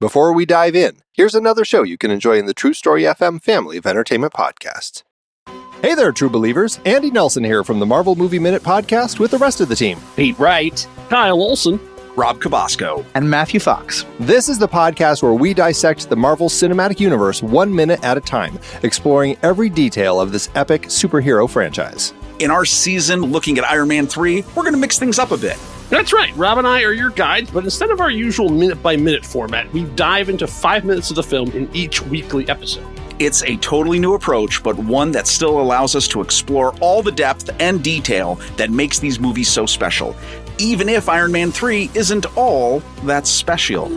Before we dive in, here's another show you can enjoy in the True Story FM family of entertainment podcasts. Hey there, true believers. Andy Nelson here from the Marvel Movie Minute podcast with the rest of the team. Pete Wright, Kyle Olson, Rob Cabasco, and Matthew Fox. This is the podcast where we dissect the Marvel Cinematic Universe 1 minute at a time, exploring every detail of this epic superhero franchise. In our season looking at Iron Man 3, we're going to mix things up a bit. That's right, Rob and I are your guides, but instead of our usual minute-by-minute format, we dive into 5 minutes of the film in each weekly episode. It's a totally new approach, but one that still allows us to explore all the depth and detail that makes these movies so special, even if Iron Man 3 isn't all that special.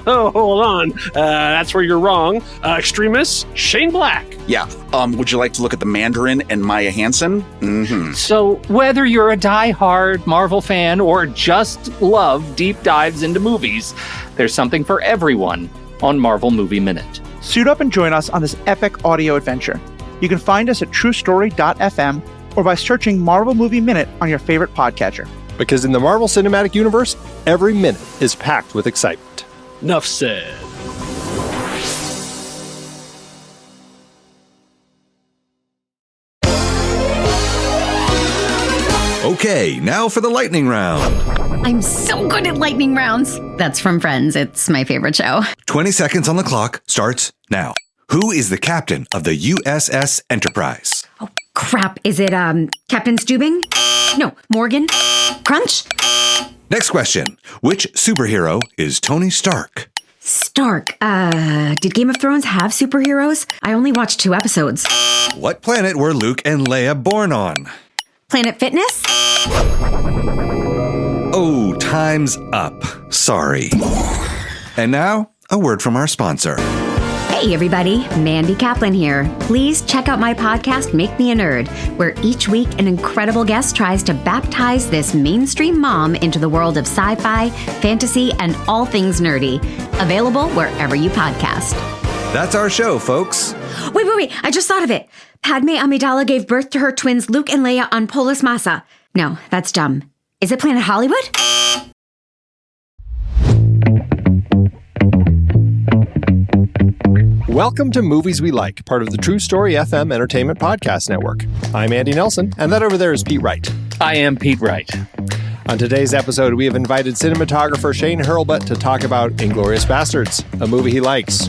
Hold on, that's where you're wrong. Extremist, Shane Black. Yeah, would you like to look at the Mandarin and Maya Hansen? Mm-hmm. So whether you're a die-hard Marvel fan or just love deep dives into movies, there's something for everyone on Marvel Movie Minute. Suit up and join us on this epic audio adventure. You can find us at truestory.fm or by searching Marvel Movie Minute on your favorite podcatcher. Because in the Marvel Cinematic Universe, every minute is packed with excitement. Enough said. Okay, now for the lightning round. I'm so good at lightning rounds. That's from Friends. It's my favorite show. 20 seconds on the clock starts now. Who is the captain of the USS Enterprise? Oh, crap. Is it, Captain Stubing? No, Morgan? Crunch? Next question. Which superhero is Tony Stark? Stark. Did Game of Thrones have superheroes? I only watched 2 episodes. What planet were Luke and Leia born on? Planet Fitness? Oh, time's up. Sorry. And now, a word from our sponsor. Hey everybody, Mandy Kaplan here. Please check out my podcast, Make Me a Nerd, where each week an incredible guest tries to baptize this mainstream mom into the world of sci-fi, fantasy, and all things nerdy. Available wherever you podcast. That's our show, folks. Wait, I just thought of it. Padme Amidala gave birth to her twins Luke and Leia on Polis Massa. No, that's dumb. Is it Planet Hollywood? Welcome to Movies We Like, part of the True Story FM Entertainment Podcast Network. I'm Andy Nelson, and that over there is Pete Wright. I am Pete Wright. On today's episode, we have invited cinematographer Shane Hurlbut to talk about Inglourious Basterds, a movie he likes.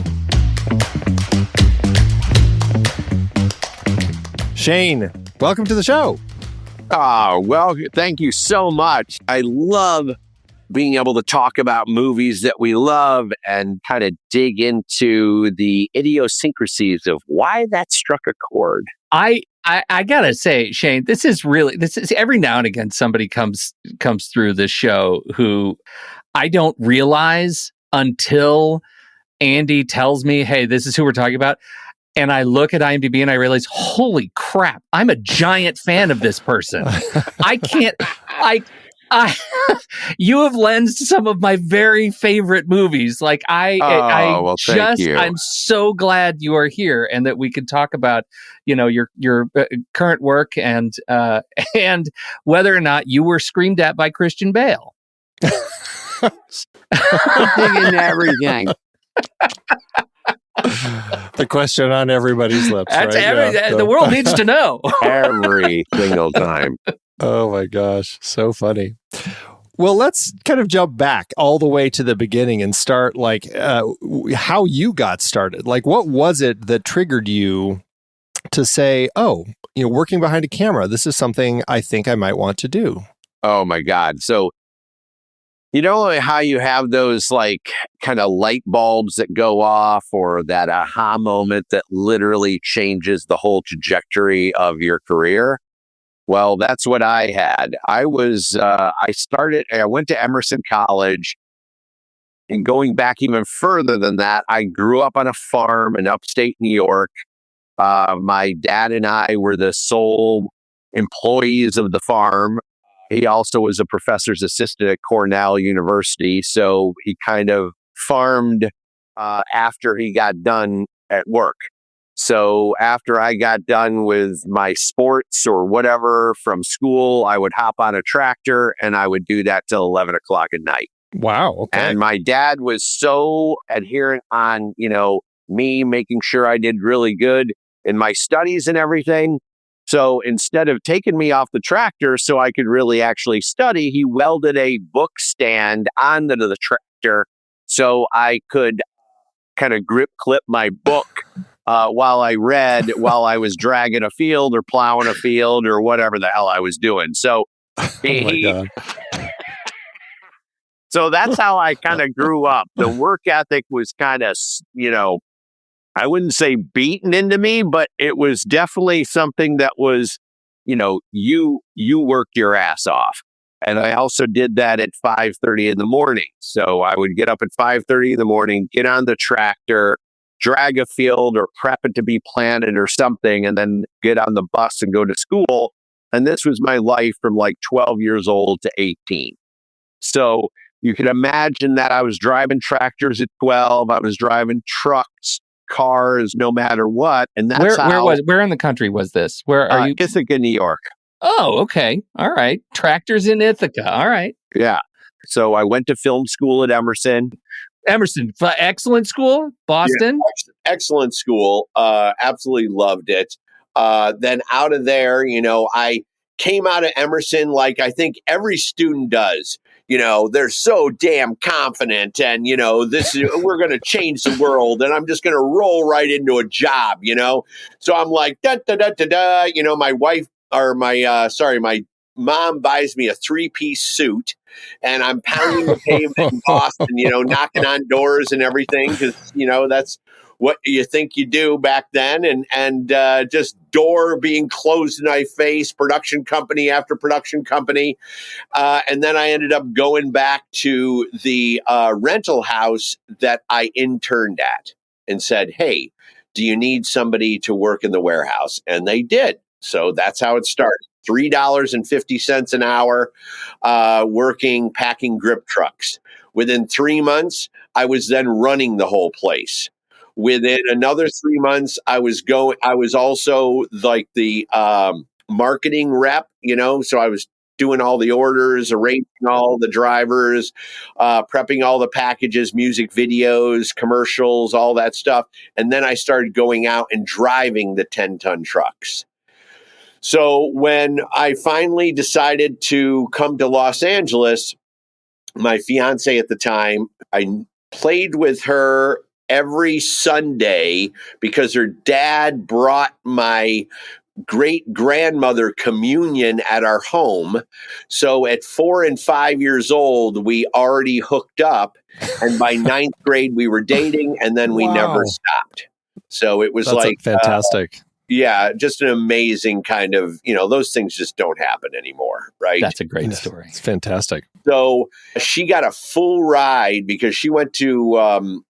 Shane, welcome to the show. Well, thank you so much. I love being able to talk about movies that we love and kind of dig into the idiosyncrasies of why that struck a chord. I gotta say, Shane, this is every now and again somebody comes through this show who I don't realize until Andy tells me, hey, this is who we're talking about. And I look at IMDb and I realize, holy crap, I'm a giant fan of this person. You have lensed some of my very favorite movies. Like well, thank you. I'm so glad you are here and that we could talk about, your current work and whether or not you were screamed at by Christian Bale. Digging everything. The question on everybody's lips. That's right? The world needs to know. Every single time. Oh my gosh, so funny. Well, let's kind of jump back all the way to the beginning and start how you got started. Like, what was it that triggered you to say, oh, working behind a camera, this is something I think I might want to do? Oh my God. So, you know how you have those kind of light bulbs that go off or that aha moment that literally changes the whole trajectory of your career? Well, that's what I had. I went to Emerson College, and going back even further than that, I grew up on a farm in upstate New York. My dad and I were the sole employees of the farm. He also was a professor's assistant at Cornell University, so he kind of farmed after he got done at work. So after I got done with my sports or whatever from school, I would hop on a tractor and I would do that till 11 o'clock at night. Wow. Okay. And my dad was so adherent on, me making sure I did really good in my studies and everything. So instead of taking me off the tractor so I could really actually study, he welded a book stand onto the tractor so I could kind of grip clip my book while I read, while I was dragging a field or plowing a field or whatever the hell I was doing. So Oh my God. so that's how I kind of grew up. The work ethic was kind of, I wouldn't say beaten into me, but it was definitely something that was, you worked your ass off. And I also did that at 5:30 in the morning. So I would get up at 5:30 in the morning, get on the tractor, drag a field or prep it to be planted or something, and then get on the bus and go to school. And this was my life from like 12 years old to 18. So you can imagine that I was driving tractors at 12. I was driving trucks, cars, no matter what. And that's where in the country was this? Where are you? Ithaca, New York. Oh, okay. All right. Tractors in Ithaca. All right. Yeah. So I went to film school at Emerson. Excellent school, Boston. Yeah, excellent school. Absolutely loved it. Then out of there, I came out of Emerson like I think every student does. They're so damn confident and, we're going to change the world and I'm just going to roll right into a job, So I'm like, da, da, da, da, da. My wife or my mom buys me a 3-piece suit and I'm pounding the pavement in Boston, knocking on doors and everything because, that's what you think you do back then. And just door being closed in my face, production company after production company. And then I ended up going back to the rental house that I interned at and said, hey, do you need somebody to work in the warehouse? And they did. So that's how it started. $3.50 an hour, working, packing grip trucks. Within 3 months, I was then running the whole place. Within another 3 months, I was also like the marketing rep, so I was doing all the orders, arranging all the drivers, prepping all the packages, music videos, commercials, all that stuff. And then I started going out and driving the 10-ton trucks. So when I finally decided to come to Los Angeles, my fiance at the time, I played with her every Sunday because her dad brought my great grandmother communion at our home. So at 4 and 5 years old, we already hooked up. And by 9th grade, we were dating and then we never stopped. So it was fantastic. Yeah, just an amazing kind of, those things just don't happen anymore, right? That's a great story. It's fantastic. So she got a full ride because she went to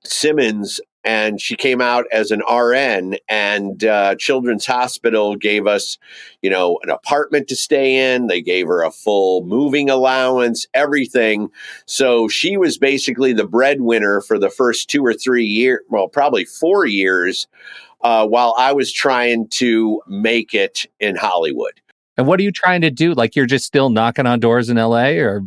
Simmons and she came out as an RN and Children's Hospital gave us, an apartment to stay in. They gave her a full moving allowance, everything. So she was basically the breadwinner for the first 2 or 3 years, well, probably 4 years. While I was trying to make it in Hollywood. And what are you trying to do? Like you're just still knocking on doors in LA or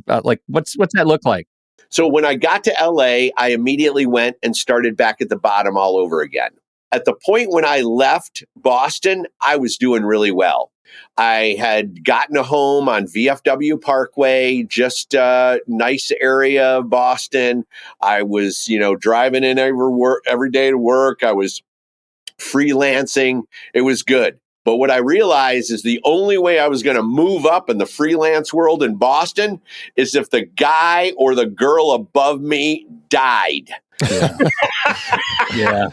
what's that look like? So when I got to LA, I immediately went and started back at the bottom all over again. At the point when I left Boston, I was doing really well. I had gotten a home on VFW Parkway, just a nice area of Boston. I was, driving in every day to work. I was freelancing. It was good. But what I realized is the only way I was going to move up in the freelance world in Boston is if the guy or the girl above me died. Yeah.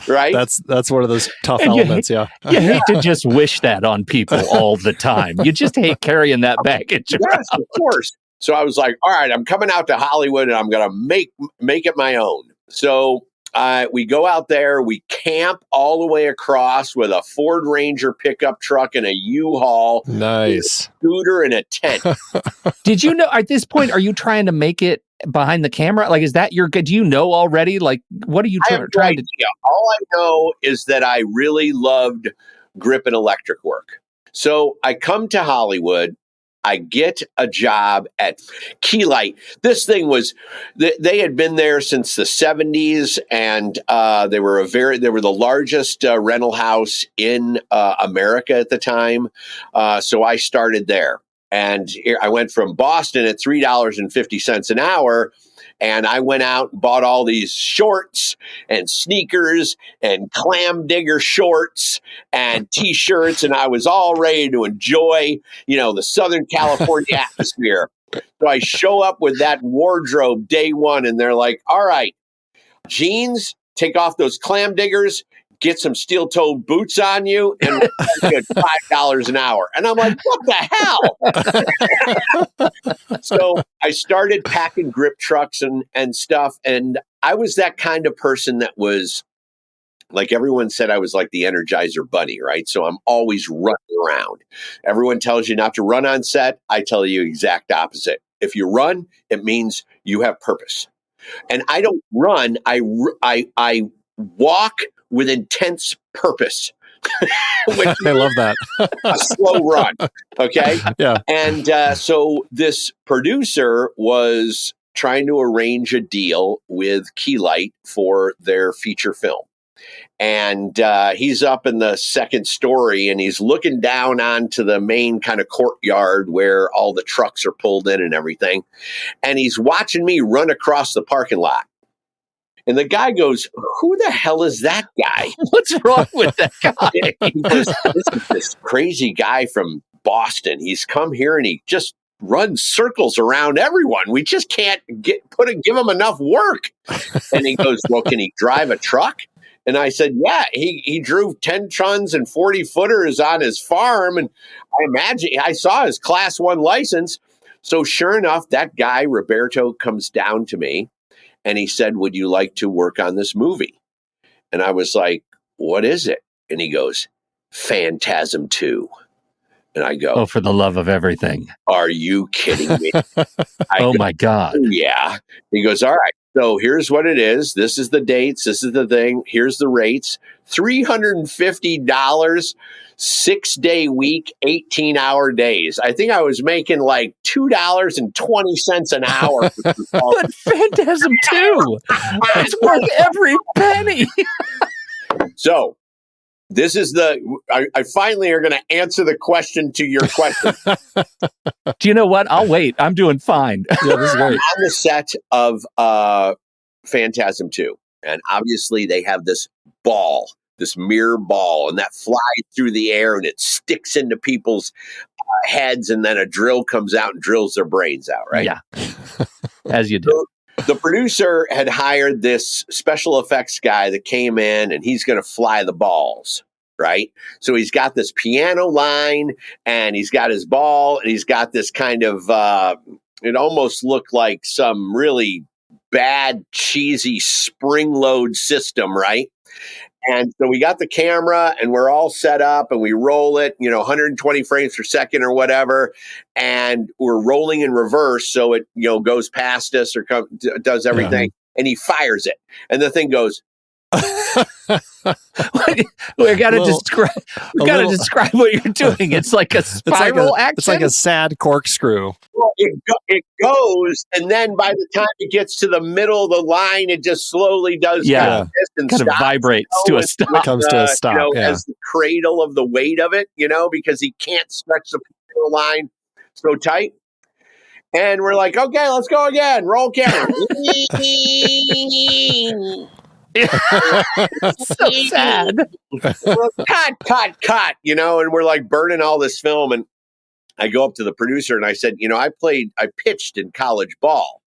Right? That's one of those tough elements, yeah. You hate to just wish that on people all the time. You just hate carrying that baggage around. Yes, of course. So I was like, all right, I'm coming out to Hollywood and I'm going to make it my own. So we go out there, we camp all the way across with a Ford Ranger pickup truck and a U-Haul. Nice. A scooter and a tent. Did you know at this point, are you trying to make it behind the camera? Like, is that do you know already? Like, what are you trying to do? All I know is that I really loved grip and electric work. So I come to Hollywood. I get a job at Keylight. This thing was, they had been there since the 70s, and they were the largest rental house in America at the time. So I started there. And I went from Boston at $3.50 an hour. And I went out and bought all these shorts and sneakers and clam digger shorts and T-shirts. And I was all ready to enjoy, the Southern California atmosphere. So I show up with that wardrobe day one, and they're like, all right, jeans, take off those clam diggers, get some steel-toed boots on you, and we'll get $5 an hour. And I'm like, what the hell? So I started packing grip trucks and stuff. And I was that kind of person that was, like everyone said, I was like the Energizer Bunny, right? So I'm always running around. Everyone tells you not to run on set. I tell you exact opposite. If you run, it means you have purpose. And I don't run. I walk with intense purpose. I love that. A slow run. Okay. Yeah. And so this producer was trying to arrange a deal with Keylight for their feature film. And he's up in the second story, and he's looking down onto the main kind of courtyard where all the trucks are pulled in and everything. And he's watching me run across the parking lot. And the guy goes, who the hell is that guy? What's wrong with that guy? He goes, this is this crazy guy from Boston. He's come here and he just runs circles around everyone. We just can't give him enough work. And he goes, well, can he drive a truck? And I said, yeah, he drove 10 tons and 40 footers on his farm. And I saw his class 1 license. So sure enough, that guy, Roberto, comes down to me. And he said, would you like to work on this movie? And I was like, what is it? And he goes, Phantasm 2. And I go, oh, for the love of everything. Are you kidding me? My God. Yeah. He goes, all right. So here's what it is. This is the dates. This is the thing. Here's the rates. $350, 6-day week, 18-hour days. I think I was making like $2.20 an hour. But Phantasm 2, it's worth every penny. So this is I finally are going to answer the question to your question. Do you know what? I'll wait. I'm doing fine. Yeah, this is great. On the set of Phantasm 2. And obviously they have this ball, this mirror ball, and that flies through the air and it sticks into people's heads, and then a drill comes out and drills their brains out, right? Yeah. As you do. So the producer had hired this special effects guy that came in, and he's going to fly the balls, right? So he's got this piano line, and he's got his ball, and he's got this kind of, it almost looked like some really bad, cheesy spring load system, right? And so we got the camera and we're all set up and we roll it, 120 frames per second or whatever. And we're rolling in reverse. So it, goes past us or does everything. Yeah. And he fires it. And the thing goes. we got to describe what you're doing. It's like a spiral action. It's like a sad corkscrew. Well, it goes, and then by the time it gets to the middle of the line, it just slowly does kind of vibrates to a stop. It comes to a stop, as the cradle of the weight of it, because he can't stretch the line so tight. And we're like, okay, let's go again. Roll camera. So sad. Cut, and we're like burning all this film. And I go up to the producer and I said, I pitched in college ball.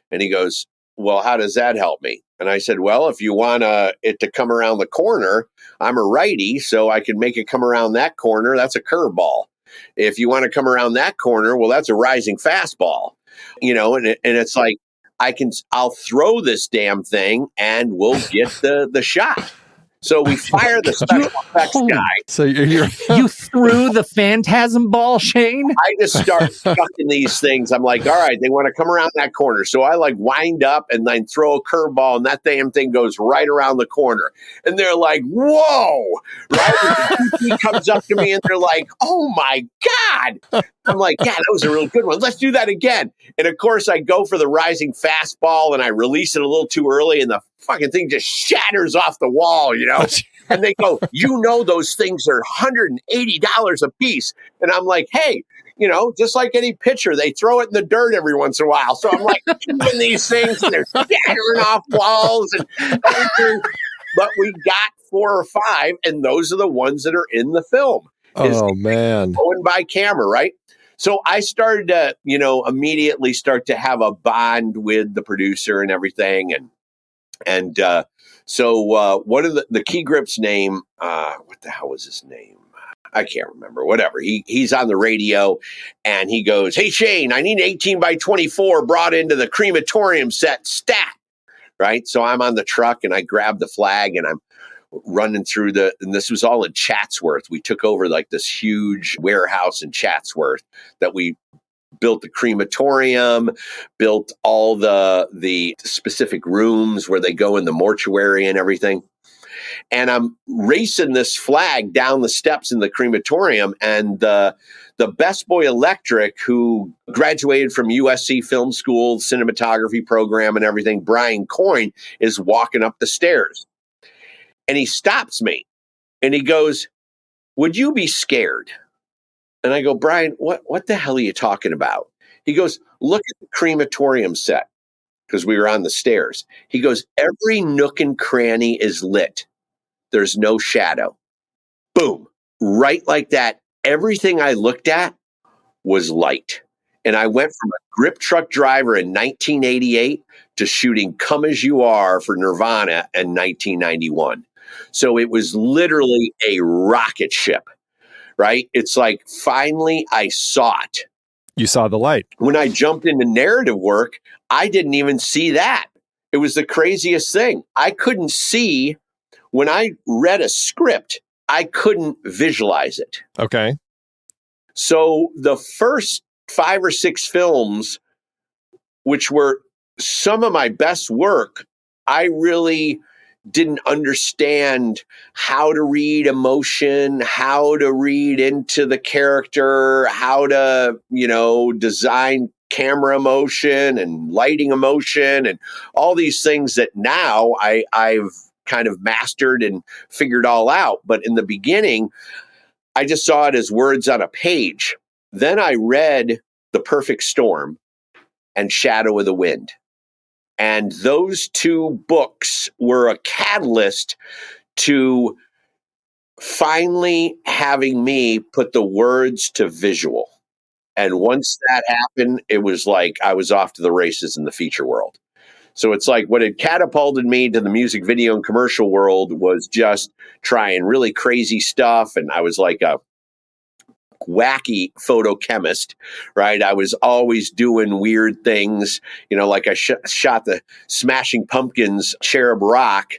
And he goes, well, how does that help me? And I said, well, if you want it to come around the corner, I'm a righty, so I can make it come around that corner. That's a curveball. If you want to come around that corner, well, that's a rising fastball, and it's like, I'll throw this damn thing and we'll get the shot. So we fire the special effects guy. So you're You threw the phantasm ball, Shane? I just start chucking these things. I'm like, all right, they want to come around that corner. So I like wind up and then throw a curveball, and that damn thing goes right around the corner. And they're like, whoa, right? And the DP comes up to me and they're like, oh my God. I'm like, yeah, that was a real good one. Let's do that again. And of course, I go for the rising fastball and I release it a little too early, and the fucking thing just shatters off the wall, you know? And they go, you know, those things are $180 a piece. And I'm like, hey, you know, just like any pitcher, they throw it in the dirt every once in a while. So I'm like doing these things and they're shattering off walls and everything. But we got 4 or 5, and those are the ones that are in the film. oh man. Going by camera, right? So I started to, you know, immediately start to have a bond with the producer and everything. And so one of the Key Grip's name, what the hell was his name? I can't remember. Whatever. He's on the radio and he goes, "Hey Shane, I need an 18 by 24 brought into the crematorium set stat." Right. So I'm on the truck and I grab the flag and I'm running through and this was all in Chatsworth. We took over like this huge warehouse in Chatsworth that we built the crematorium, built all the specific rooms where they go in the mortuary and everything. And I'm racing this flag down the steps in the crematorium, and the best boy electric who graduated from USC Film School, cinematography program and everything, Brian Coyne, is walking up the stairs. And he stops me and he goes, "Would you be scared?" And I go, "Brian, what the hell are you talking about?" He goes, "Look at the crematorium set," because we were on the stairs. He goes, "Every nook and cranny is lit. There's no shadow." Boom. Right like that. Everything I looked at was light. And I went from a grip truck driver in 1988 to shooting Come As You Are for Nirvana in 1991. So it was literally a rocket ship. Right? It's like, finally, I saw it. You saw the light. When I jumped into narrative work, I didn't even see that. It was the craziest thing. I couldn't see, when I read a script, I couldn't visualize it. Okay. So the first 5 or 6 films, which were some of my best work, I really didn't understand how to read emotion, how to read into the character, how to, you know, design camera emotion and lighting emotion and all these things that now I've kind of mastered and figured all out. But in the beginning, I just saw it as words on a page. Then I read The Perfect Storm and Shadow of the Wind. And those 2 books were a catalyst to finally having me put the words to visual. And once that happened, it was like I was off to the races in the feature world. So it's like what had catapulted me to the music video and commercial world was just trying really crazy stuff. And I was like a wacky photochemist, right? I was always doing weird things, you know, like I shot the Smashing Pumpkins Cherub Rock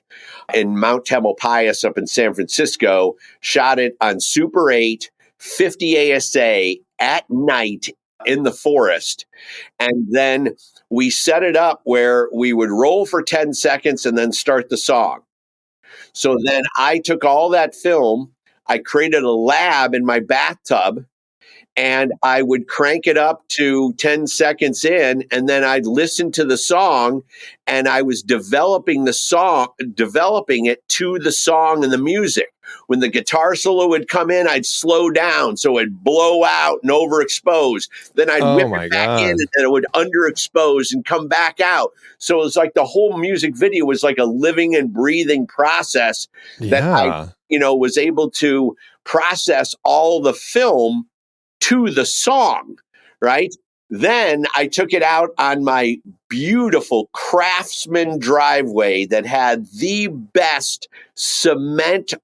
in Mount Tamalpais up in San Francisco, shot it on Super 8, 50 ASA at night in the forest. And then we set it up where we would roll for 10 seconds and then start the song. So then I took all that film, I created a lab in my bathtub, and I would crank it up to 10 seconds in, and then I'd listen to the song, and I was developing it to the song and the music. When the guitar solo would come in, I'd slow down so it'd blow out and overexpose. Then I'd whip it back in, and then it would underexpose and come back out. So it was like the whole music video was like a living and breathing process that I, you know, was able to process all the film to the song, right? Then I took it out on my beautiful Craftsman driveway that had the best cement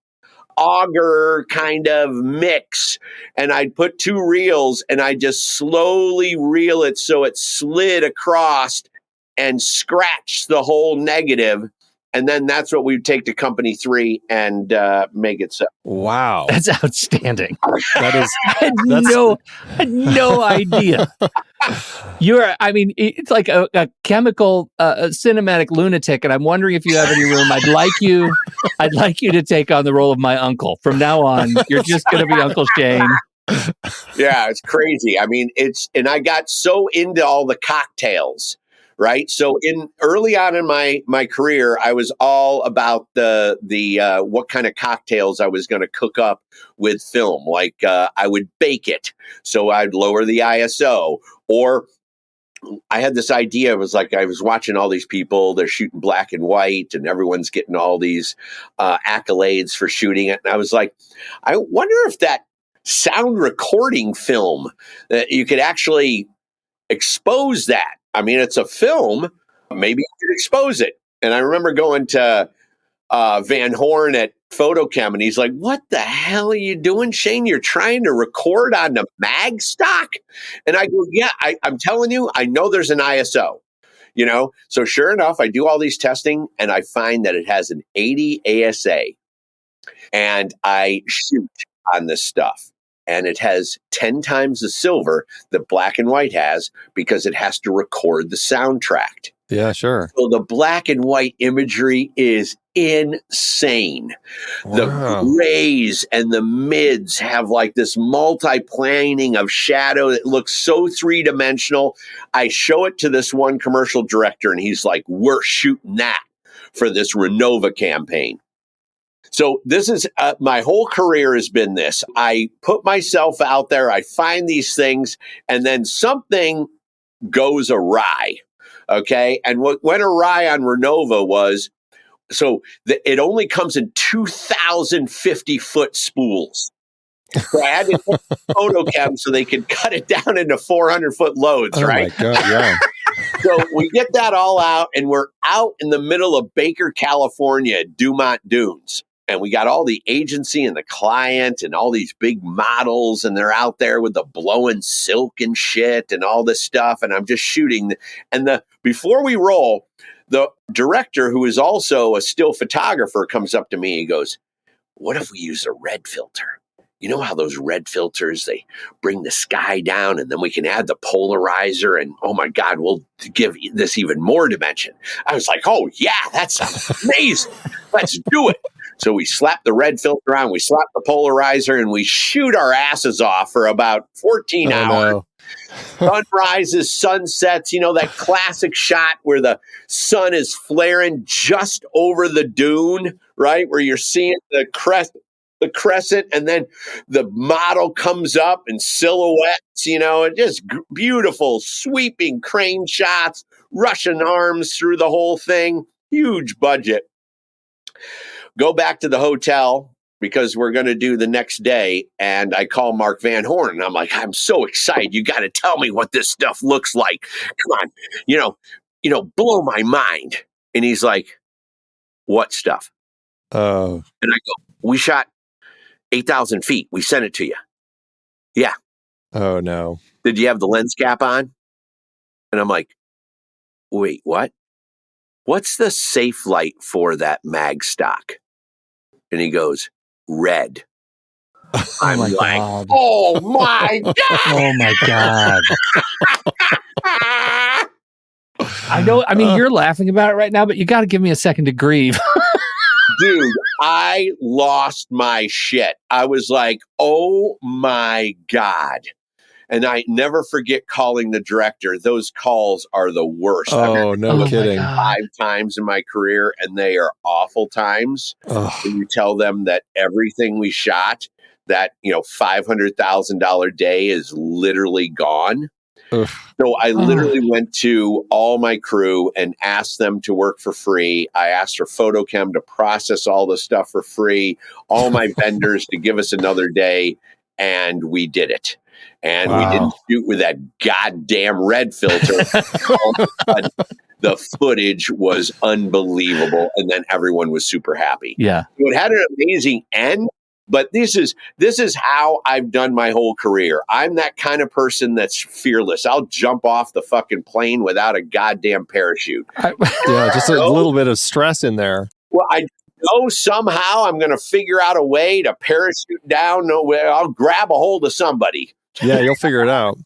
auger kind of mix. And I'd put 2 reels and I just slowly reel it so it slid across and scratched the whole negative. And then that's what we would take to company 3 and make it so. Wow. That's outstanding. That is. I had no idea. It's like a chemical cinematic lunatic, and I'm wondering if you have any room. I'd like you to take on the role of my uncle. From now on, you're just going to be Uncle Shane. Yeah, it's crazy. I mean, and I got so into all the cocktails, right? So early on in my career, I was all about the what kind of cocktails I was going to cook up with film. Like I would bake it, so I'd lower the ISO, or I had this idea. It was like I was watching all these people, they're shooting black and white, and everyone's getting all these accolades for shooting it. And I was like, I wonder if that sound recording film, that you could actually expose that. I mean, it's a film, maybe you could expose it. And I remember going to Van Horn at Photochem, and he's like, what the hell are you doing, Shane? You're trying to record on the mag stock? And I go, yeah, I'm telling you, I know there's an ISO, So sure enough, I do all these testing, and I find that it has an 80 ASA. And I shoot on this stuff, and it has 10 times the silver that black and white has, because it has to record the soundtrack. Yeah, sure. So the black and white imagery is insane. Wow. The grays and the mids have like this multi-planing of shadow that looks so three-dimensional. I show it to this one commercial director, and he's like, we're shooting that for this Renova campaign. So this is my whole career has been this. I put myself out there, I find these things, and then something goes awry. Okay. And what went awry on Renova was, it only comes in 2,050-foot spools. So I had to put Photochem so they could cut it down into 400-foot loads, right? Oh my God, yeah. So we get that all out, and we're out in the middle of Baker, California, at Dumont Dunes. And we got all the agency and the client and all these big models, and they're out there with the blowing silk and shit and all this stuff. And I'm just shooting. And before we roll, the director, who is also a still photographer, comes up to me. He goes, what if we use a red filter? You know how those red filters, they bring the sky down, and then we can add the polarizer, and oh my God, we'll give this even more dimension. I was like, oh yeah, that sounds amazing. Let's do it. So we slap the red filter on, we slap the polarizer, and we shoot our asses off for about 14 hours. No. Sunrises, sunsets, that classic shot where the sun is flaring just over the dune, right? Where you're seeing the crescent, and then the model comes up in silhouettes, and just beautiful sweeping crane shots, Russian arms through the whole thing, huge budget. Go back to the hotel, because we're going to do the next day. And I call Mark Van Horn, and I'm like, I'm so excited. You got to tell me what this stuff looks like. Come on, blow my mind. And he's like, what stuff? Oh. And I go, we shot 8,000 feet. We sent it to you. Yeah. Oh, no. Did you have the lens cap on? And I'm like, wait, what? What's the safe light for that mag stock? And he goes, red. I'm my like, God. oh my God. Oh my God. I know. I mean, you're laughing about it right now, but you got to give me a second to grieve. Dude, I lost my shit. I was like, oh my God. And I never forget calling the director. Those calls are the worst. Oh, no kidding. 5 times in my career, and they are awful times. Oh. When you tell them that everything we shot, that $500,000 day is literally gone. Ugh. So I literally went to all my crew and asked them to work for free. I asked for Photochem to process all the stuff for free, all my vendors to give us another day, and we did it. And we didn't shoot with that goddamn red filter. The footage was unbelievable, and then everyone was super happy. Yeah. So it had an amazing end, But this is how I've done my whole career. I'm that kind of person that's fearless. I'll jump off the fucking plane without a goddamn parachute. Yeah, just a little bit of stress in there. Well, I know somehow I'm going to figure out a way to parachute down. No way. I'll grab a hold of somebody. Yeah, you'll figure it out.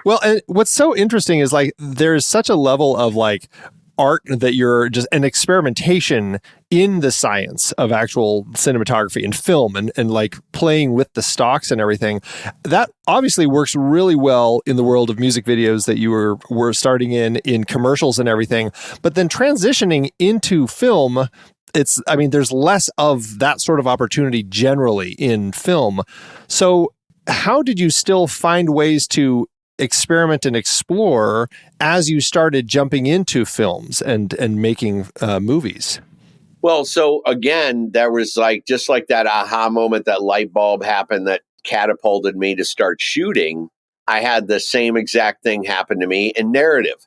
Well, and what's so interesting is like there's such a level of like art that you're just an experimentation in the science of actual cinematography and film and like playing with the stocks and everything. That obviously works really well in the world of music videos that you were starting in commercials and everything. But then transitioning into film, there's less of that sort of opportunity generally in film. So how did you still find ways to experiment and explore as you started jumping into films and making movies? Well, so again, there was just like that aha moment, that light bulb happened that catapulted me to start shooting. I had the same exact thing happen to me in narrative.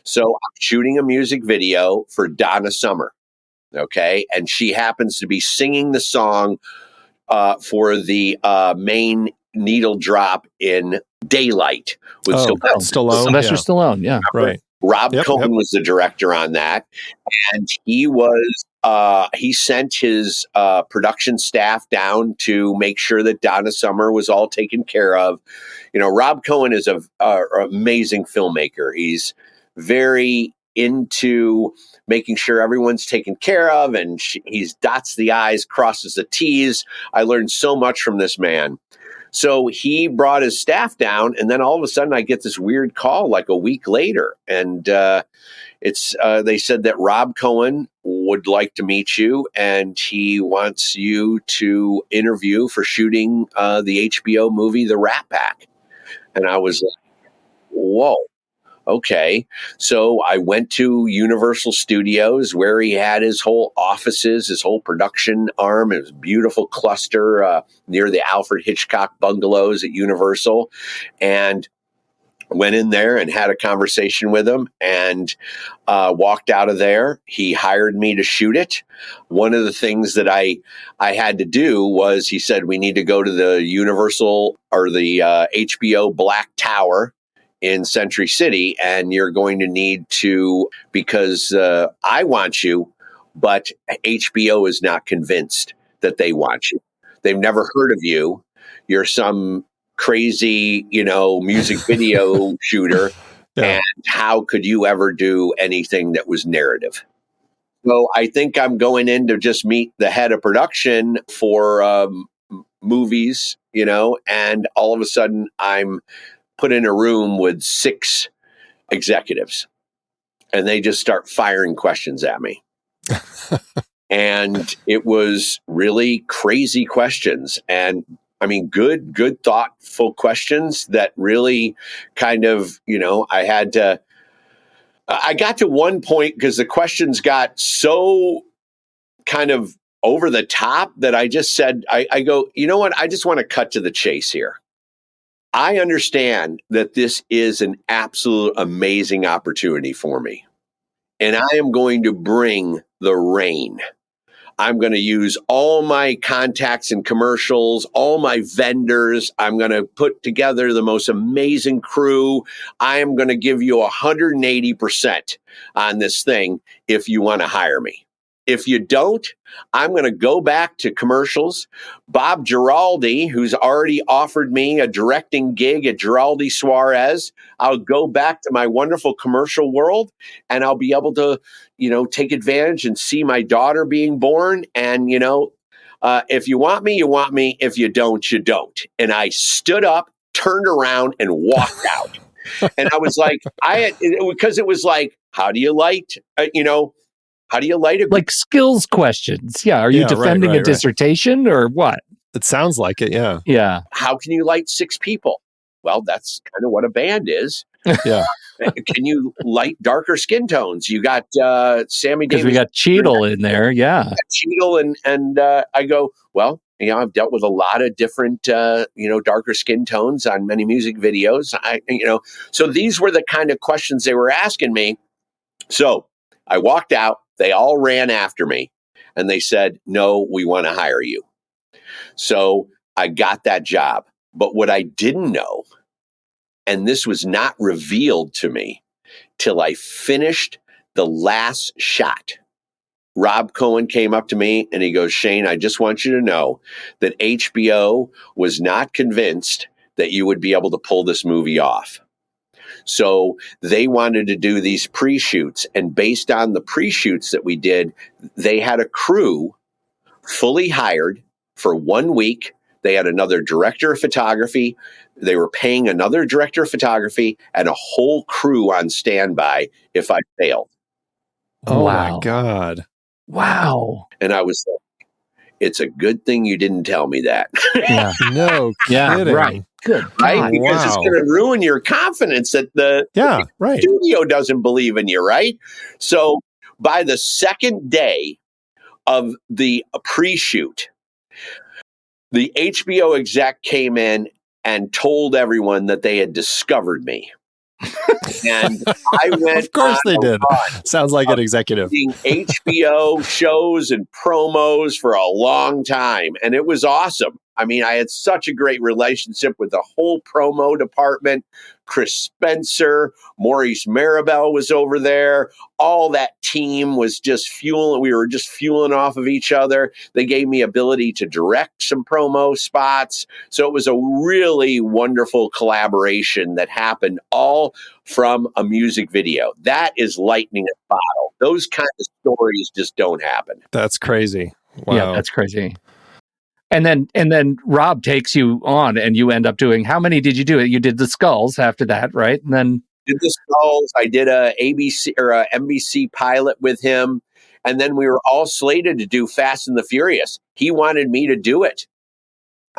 So I'm shooting a music video for Donna Summer. Okay. And she happens to be singing the song for the main needle drop in Daylight with Stallone. Sylvester Stallone. Yeah. Right. Rob Cohen was the director on that. And he sent his production staff down to make sure that Donna Summer was all taken care of. You know, Rob Cohen is an amazing filmmaker. He's very into making sure everyone's taken care of, and he dots the I's, crosses the T's. I learned so much from this man. So he brought his staff down, and then all of a sudden I get this weird call like a week later. And they said that Rob Cohen would like to meet you, and he wants you to interview for shooting the HBO movie, The Rat Pack. And I was like, whoa. Okay. So I went to Universal Studios where he had his whole offices, his whole production arm. It was a beautiful cluster near the Alfred Hitchcock bungalows at Universal, and went in there and had a conversation with him and walked out of there. He hired me to shoot it. One of the things that I had to do was he said, we need to go to the Universal or the HBO Black Tower in Century City, and you're going to need to, because I want you, but HBO is not convinced that they want you. They've never heard of you. You're some crazy, music video shooter. Yeah. And how could you ever do anything that was narrative? So I think I'm going in to just meet the head of production for movies, and all of a sudden I'm put in a room with 6 executives, and they just start firing questions at me. And it was really crazy questions. And I mean, good, thoughtful questions that really kind of, I got to one point because the questions got so kind of over the top that I just said, I go, you know what? I just want to cut to the chase here. I understand that this is an absolute amazing opportunity for me, and I am going to bring the rain. I'm going to use all my contacts in commercials, all my vendors. I'm going to put together the most amazing crew. I am going to give you 180% on this thing if you want to hire me. If you don't, I'm going to go back to commercials. Bob Giraldi, who's already offered me a directing gig at Giraldi Suarez, I'll go back to my wonderful commercial world, and I'll be able to, take advantage and see my daughter being born. And, if you want me, you want me. If you don't, you don't. And I stood up, turned around, and walked out. And I was like, because it was like, how do you light, how do you light it? Like skills questions. Yeah. Are you defending a dissertation or what? It sounds like it. Yeah. Yeah. How can you light 6 people? Well, that's kind of what a band is. Yeah. Can you light darker skin tones? You got Sammy Davis. Because we got Cheadle in there. Yeah. Cheadle. And I go, well, I've dealt with a lot of different, darker skin tones on many music videos. So these were the kind of questions they were asking me. So I walked out. They all ran after me, and they said, no, we want to hire you. So I got that job. But what I didn't know, and this was not revealed to me till I finished the last shot. Rob Cohen came up to me and he goes, Shane, I just want you to know that HBO was not convinced that you would be able to pull this movie off. So they wanted to do these pre-shoots. And based on the pre-shoots that we did, they had a crew fully hired for 1 week. They had another director of photography. They were paying another director of photography and a whole crew on standby if I failed. Oh Wow. my God. Wow. And I was like, it's a good thing you didn't tell me that. Yeah. No Yeah. kidding. Right. Good. Right? God. Because it's Wow. going to ruin your confidence that the Yeah, right. studio doesn't believe in you, right? So by the second day of the pre-shoot, the HBO exec came in and told everyone that they had discovered me. And I went Of course on they a did. run Sounds like an executive. doing HBO shows and promos for a long time. And it was awesome. I mean, I had such a great relationship with the whole promo department. Chris Spencer, Maurice Maribel was over there. All that team was just fueling. We were just fueling off of each other. They gave me ability to direct some promo spots. So it was a really wonderful collaboration that happened all from a music video. That is lightning in a bottle. Those kind of stories just don't happen. That's crazy. Wow. Yeah, that's crazy. And then Rob takes you on and you end up doing, how many did you do? You did the skulls after that, right? And then Did the Skulls. I did a ABC or a NBC pilot with him. And then we were all slated to do Fast and the Furious. He wanted me to do it.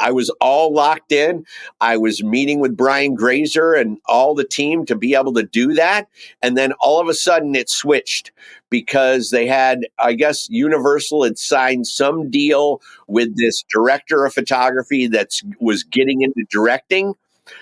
I was all locked in. I was meeting with Brian Grazer and all the team to be able to do that. And then all of a sudden it switched because they had, I guess, Universal had signed some deal with this director of photography that was getting into directing.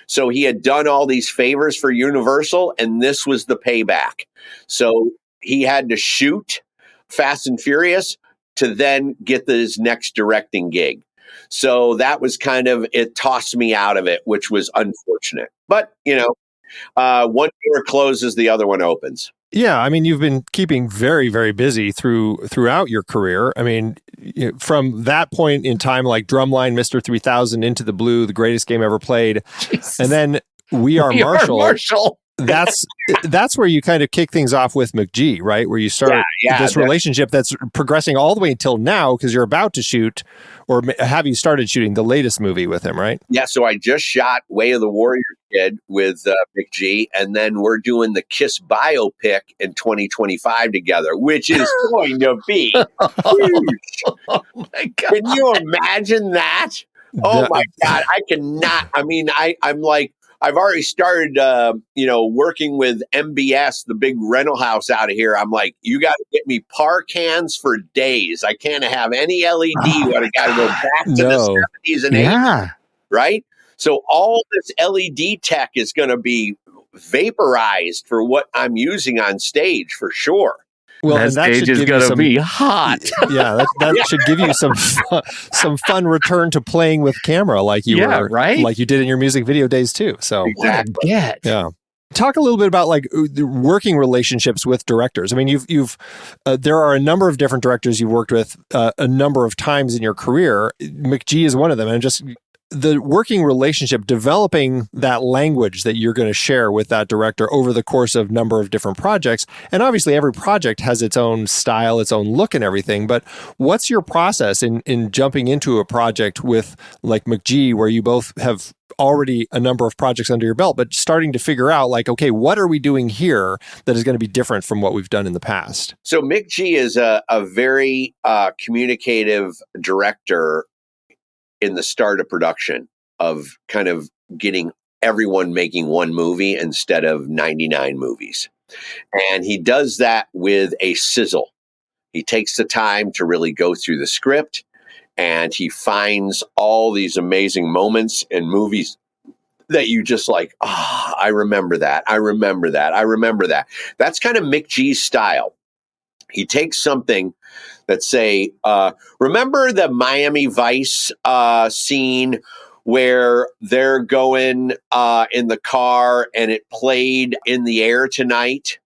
So he had done all these favors for Universal, and this was the payback. So he had to shoot Fast and Furious to then get his next directing gig. So that was kind of, it tossed me out of it, which was unfortunate. But, one door closes, the other one opens. Yeah, I mean, you've been keeping very, very busy throughout your career. I mean, from that point in time, like Drumline, Mr. 3000, Into the Blue, the greatest game ever played, Jesus. and then We Are Marshall. That's where you kind of kick things off with McG, right? Where you start this relationship that's progressing all the way until now because you're about to shoot, or have you started shooting the latest movie with him, right? Yeah, so I just shot Way of the Warrior Kid with McG, and then we're doing the Kiss biopic in 2025 together, which is going to be huge. Oh my God. Can you imagine that? Oh my God, I cannot. I mean, I'm like, I've already started, working with MBS, the big rental house out of here. I'm like, you got to get me par cans for days. I can't have any LED when I got to go back to the 70s and 80s, right? So all this LED tech is going to be vaporized for what I'm using on stage for sure. Well, that stage is going to be hot. Yeah, that should give you some fun return to playing with camera, like you were, right? Like you did in your music video days too. So exactly. Yeah. Talk a little bit about like the working relationships with directors. I mean, you've there are a number of different directors you've worked with a number of times in your career. McG is one of them, and just the working relationship, developing that language that you're going to share with that director over the course of a number of different projects. And obviously every project has its own style, its own look and everything. But what's your process in jumping into a project with like McG, where you both have already a number of projects under your belt, but starting to figure out like, okay, what are we doing here that is going to be different from what we've done in the past? So McG is a very communicative director in the start of production, of kind of getting everyone making one movie instead of 99 movies. And he does that with a sizzle. He takes the time to really go through the script, and he finds all these amazing moments in movies that you just like, I remember that. I remember that. I remember that. That's kind of McG's style. He takes something that say, remember the Miami Vice scene where they're going in the car and it played In the Air Tonight?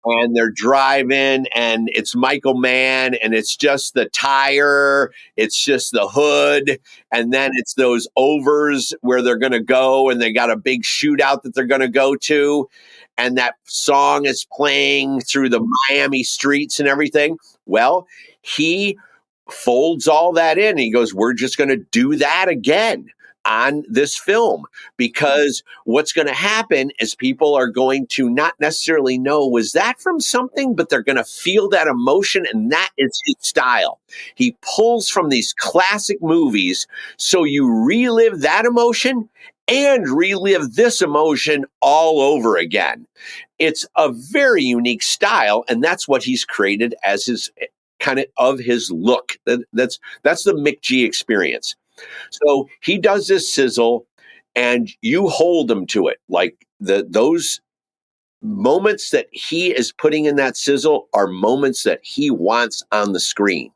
And they're driving and it's Michael Mann and it's just the tire, it's just the hood, and then it's those overs where they're going to go and they got a big shootout that they're going to go to, and that song is playing through the Miami streets and everything. Well, he folds all that in and he goes, we're just going to do that again on this film, because what's going to happen is people are going to not necessarily know, was that from something, but they're going to feel that emotion, and that is his style. He pulls from these classic movies, so you relive that emotion and relive this emotion all over again. It's a very unique style, and that's what he's created as his kind of his look. That's the Mick G experience. So he does this sizzle, and you hold him to it. Like those moments that he is putting in that sizzle are moments that he wants on the screen.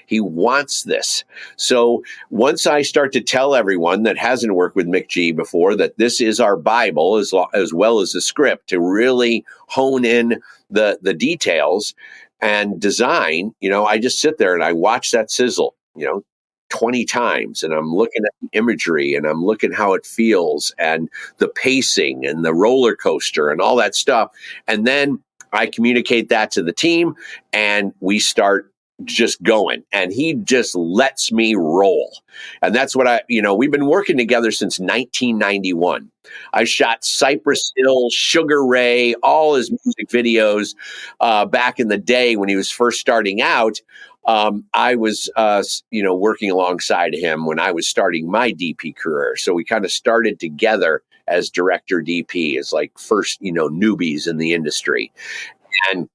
He wants this. So once I start to tell everyone that hasn't worked with Mick G before that this is our Bible as well as the script to really hone in the details and design, I just sit there and I watch that sizzle, 20 times, and I'm looking at the imagery and I'm looking how it feels and the pacing and the roller coaster and all that stuff. And then I communicate that to the team and we start just going, and he just lets me roll. And that's what we've been working together since 1991. I shot Cypress Hill, Sugar Ray, all his music videos back in the day when he was first starting out. I was, working alongside him when I was starting my DP career. So we kind of started together as director DP, as like first, newbies in the industry. And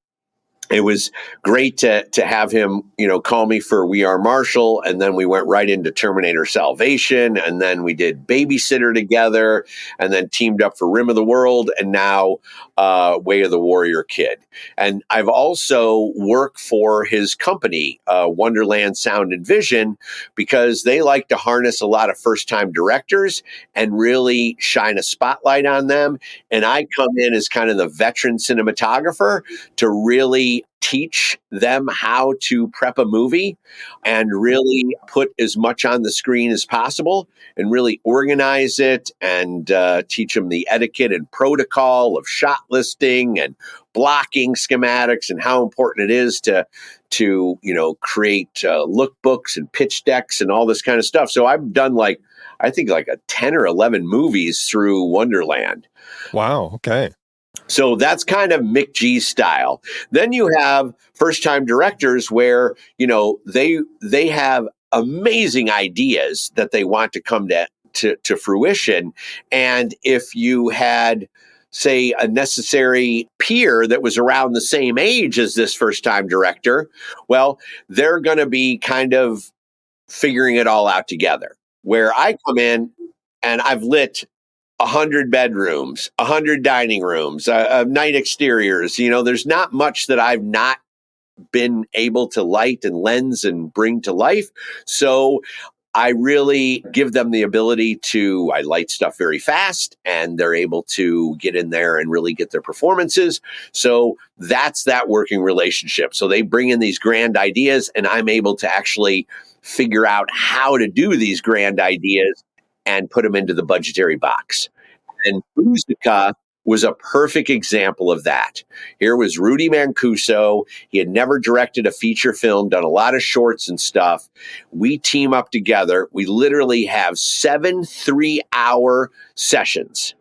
it was great to have him, call me for We Are Marshall. And then we went right into Terminator Salvation. And then we did Babysitter together and then teamed up for Rim of the World and now Way of the Warrior Kid. And I've also worked for his company, Wonderland Sound and Vision, because they like to harness a lot of first-time directors and really shine a spotlight on them. And I come in as kind of the veteran cinematographer to really teach them how to prep a movie and really put as much on the screen as possible and really organize it and teach them the etiquette and protocol of shot listing and blocking schematics and how important it is to create lookbooks and pitch decks and all this kind of stuff. So I've done I think a 10 or 11 movies through Wonderland. Wow. Okay. So that's kind of Mick G's style. Then you have first-time directors where, they have amazing ideas that they want to come to fruition. And if you had, say, a necessary peer that was around the same age as this first-time director, well, they're going to be kind of figuring it all out together. Where I come in and I've lit 100 bedrooms, 100 dining rooms, night exteriors. There's not much that I've not been able to light and lens and bring to life. So I really give them the ability I light stuff very fast and they're able to get in there and really get their performances. So that's that working relationship. So they bring in these grand ideas and I'm able to actually figure out how to do these grand ideas and put them into the budgetary box. And Musica was a perfect example of that. Here was Rudy Mancuso. He had never directed a feature film, done a lot of shorts and stuff. We team up together. We literally have 7 3-hour sessions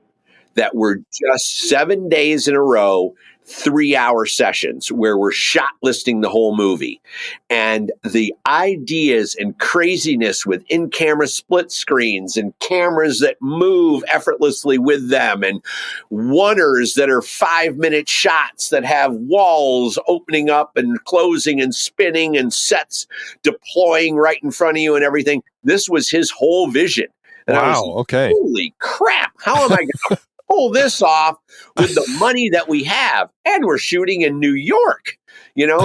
that were just 7 days in a row, 3-hour sessions where we're shot listing the whole movie. And the ideas and craziness with in-camera split screens and cameras that move effortlessly with them and oneers that are 5-minute shots that have walls opening up and closing and spinning and sets deploying right in front of you and everything. This was his whole vision. And I was like, okay. holy crap, how am I going to pull this off with the money that we have, and we're shooting in New York.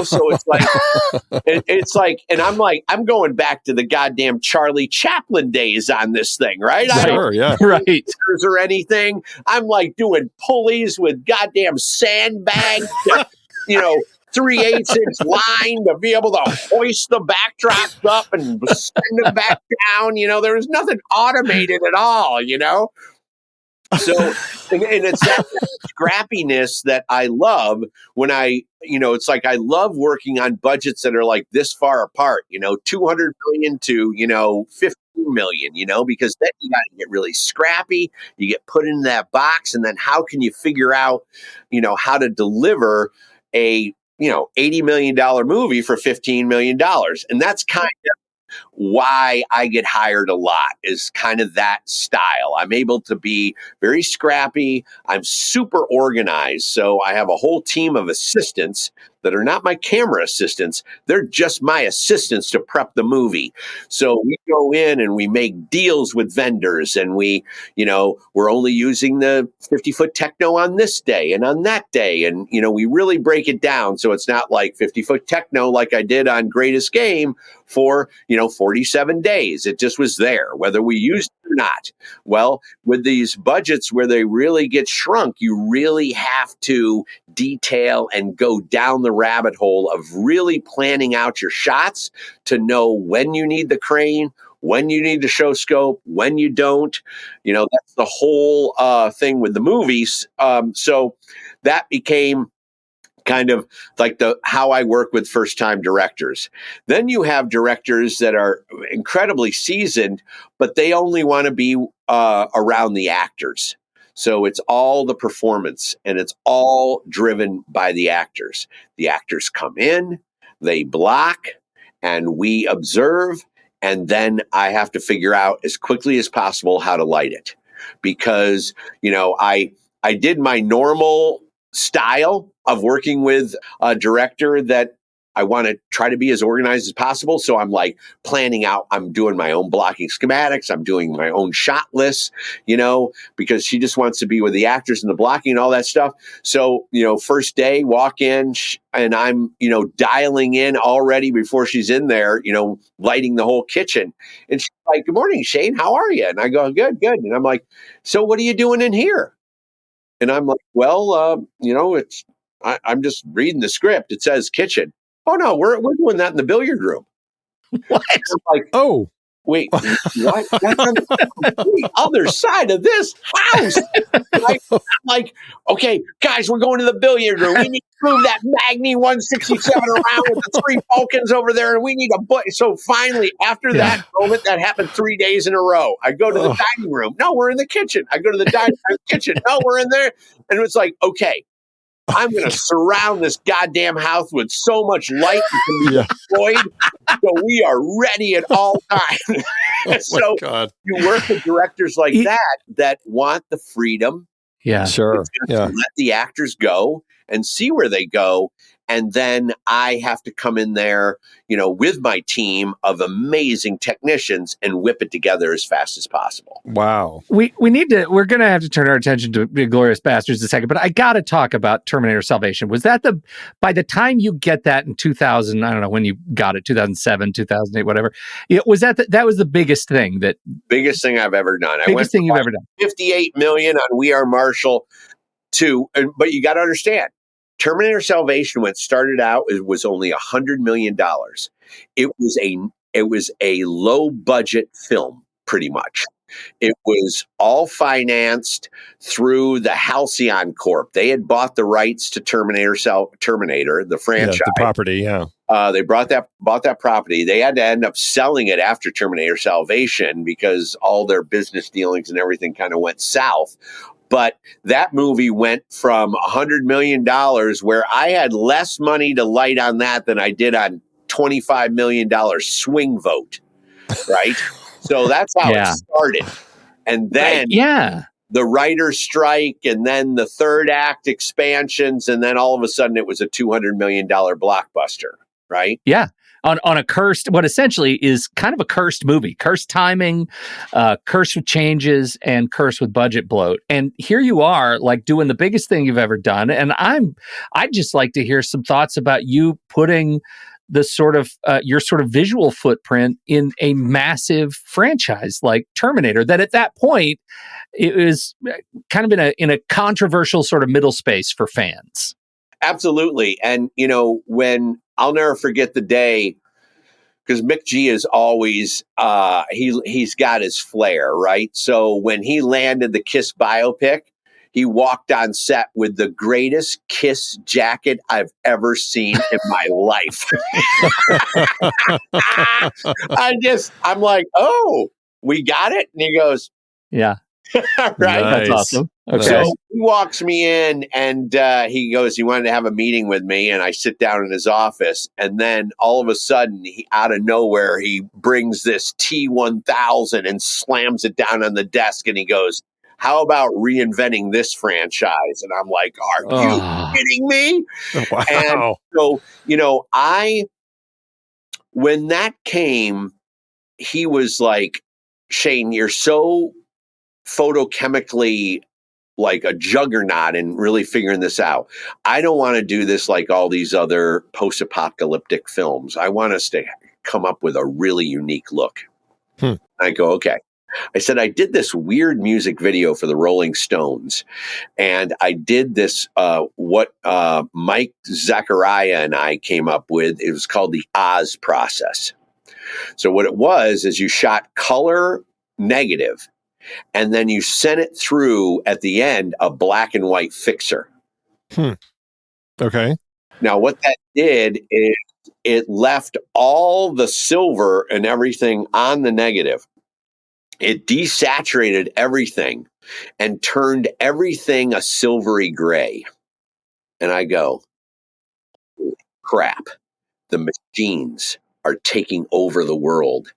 So it's like, and I'm like, I'm going back to the goddamn Charlie Chaplin days on this thing, right? I don't Sure, yeah. Right. or anything. I'm like doing pulleys with goddamn sandbags, 3/8-inch line to be able to hoist the backdrops up and send them back down. There was nothing automated at all, So, and it's that scrappiness that I love when it's like I love working on budgets that are like this far apart, 200 million to, 15 million, because then you got to get really scrappy. You get put in that box, and then how can you figure out, how to deliver a, $80 million movie for $15 million? And that's kind of why I get hired a lot, is kind of that style. I'm able to be very scrappy. I'm super organized. So I have a whole team of assistants that are not my camera assistants. They're just my assistants to prep the movie. So we go in and we make deals with vendors, and we're only using the 50-foot techno on this day and on that day. And, we really break it down. So it's not like 50-foot techno like I did on Greatest Game for, 47 days. It just was there, whether we used it or not. Well, with these budgets where they really get shrunk, you really have to detail and go down the rabbit hole of really planning out your shots to know when you need the crane, when you need to show scope, when you don't. That's the whole thing with the movies. So that became kind of like how I work with first-time directors. Then you have directors that are incredibly seasoned, but they only want to be around the actors. So it's all the performance, and it's all driven by the actors. The actors come in, they block, and we observe, and then I have to figure out as quickly as possible how to light it. Because, I did my normal style of working with a director that I want to try to be as organized as possible. So I'm like planning out, I'm doing my own blocking schematics. I'm doing my own shot lists, because she just wants to be with the actors and the blocking and all that stuff. So, first day, walk in and I'm, dialing in already before she's in there, lighting the whole kitchen. And she's like, "Good morning, Shane. How are you?" And I go, "Good, good." And I'm like, "So what are you doing in here?" And I'm like, "Well, I'm just reading the script. It says kitchen." "Oh no, we're doing that in the billiard room." What? I'm like, Oh, wait, what? That's on the other side of this house. I'm like, "Okay, guys, we're going to the billiard room. We need to move that Magni 167 around with the 3 Falcons over there, and we need a So finally, after that moment, that happened 3 days in a row. I go to the dining room. "No, we're in the kitchen." I go to the dining room kitchen. "No, we're in there." And it's like, okay, I'm going to surround this goddamn house with so much light that can be deployed, so we are ready at all times. So God. you work with directors like that want the freedom. Yeah. Sure. Yeah. Let the actors go and see where they go. And then I have to come in there, with my team of amazing technicians and whip it together as fast as possible. Wow. We're going to have to turn our attention to Inglourious Basterds in a second, but I got to talk about Terminator Salvation. Was that by the time you get that in 2000, I don't know when you got it, 2007, 2008, whatever, was that was the biggest thing biggest thing I've ever done. Biggest thing you've ever done. 58 million on We Are Marshall but you got to understand, Terminator Salvation, when it started out, it was only $100 million. It was a low budget film, pretty much. It was all financed through the Halcyon Corp. They had bought the rights to Terminator, the franchise. The property, yeah. They bought that property. They had to end up selling it after Terminator Salvation because all their business dealings and everything kind of went south. But that movie went from $100 million, where I had less money to light on that than I did on $25 million Swing Vote, right? So that's how it started. And then the writer's strike, and then the third act expansions, and then all of a sudden it was a $200 million blockbuster, right? Yeah. on a cursed, what essentially is kind of a cursed movie, cursed timing, cursed with changes, and cursed with budget bloat. And here you are, like doing the biggest thing you've ever done. And I'd just like to hear some thoughts about you putting the sort of your sort of visual footprint in a massive franchise like Terminator. That at that point it was kind of in a controversial sort of middle space for fans. Absolutely. And, when I'll never forget the day, because Mick G is always, he's got his flair, right? So when he landed the Kiss biopic, he walked on set with the greatest Kiss jacket I've ever seen in my life. I'm like, oh, we got it? And he goes, yeah. Right. That's awesome. Okay. So he walks me in and he goes, he wanted to have a meeting with me. And I sit down in his office. And then all of a sudden, out of nowhere, he brings this T-1000 and slams it down on the desk. And he goes, how about reinventing this franchise? And I'm like, are you kidding me? Wow. And so, when that came, he was like, Shane, you're so photochemically like a juggernaut and really figuring this out. I don't want to do this like all these other post-apocalyptic films. I want us to come up with a really unique look. I go, okay. I said, I did this weird music video for the Rolling Stones. And I did this, what Mike Zachariah and I came up with. It was called the Oz process. So what it was is you shot color negative, and then you sent it through at the end a black and white fixer. Okay. Now, what that did is it left all the silver and everything on the negative. It desaturated everything and turned everything a silvery gray. And I go, crap, the machines are taking over the world,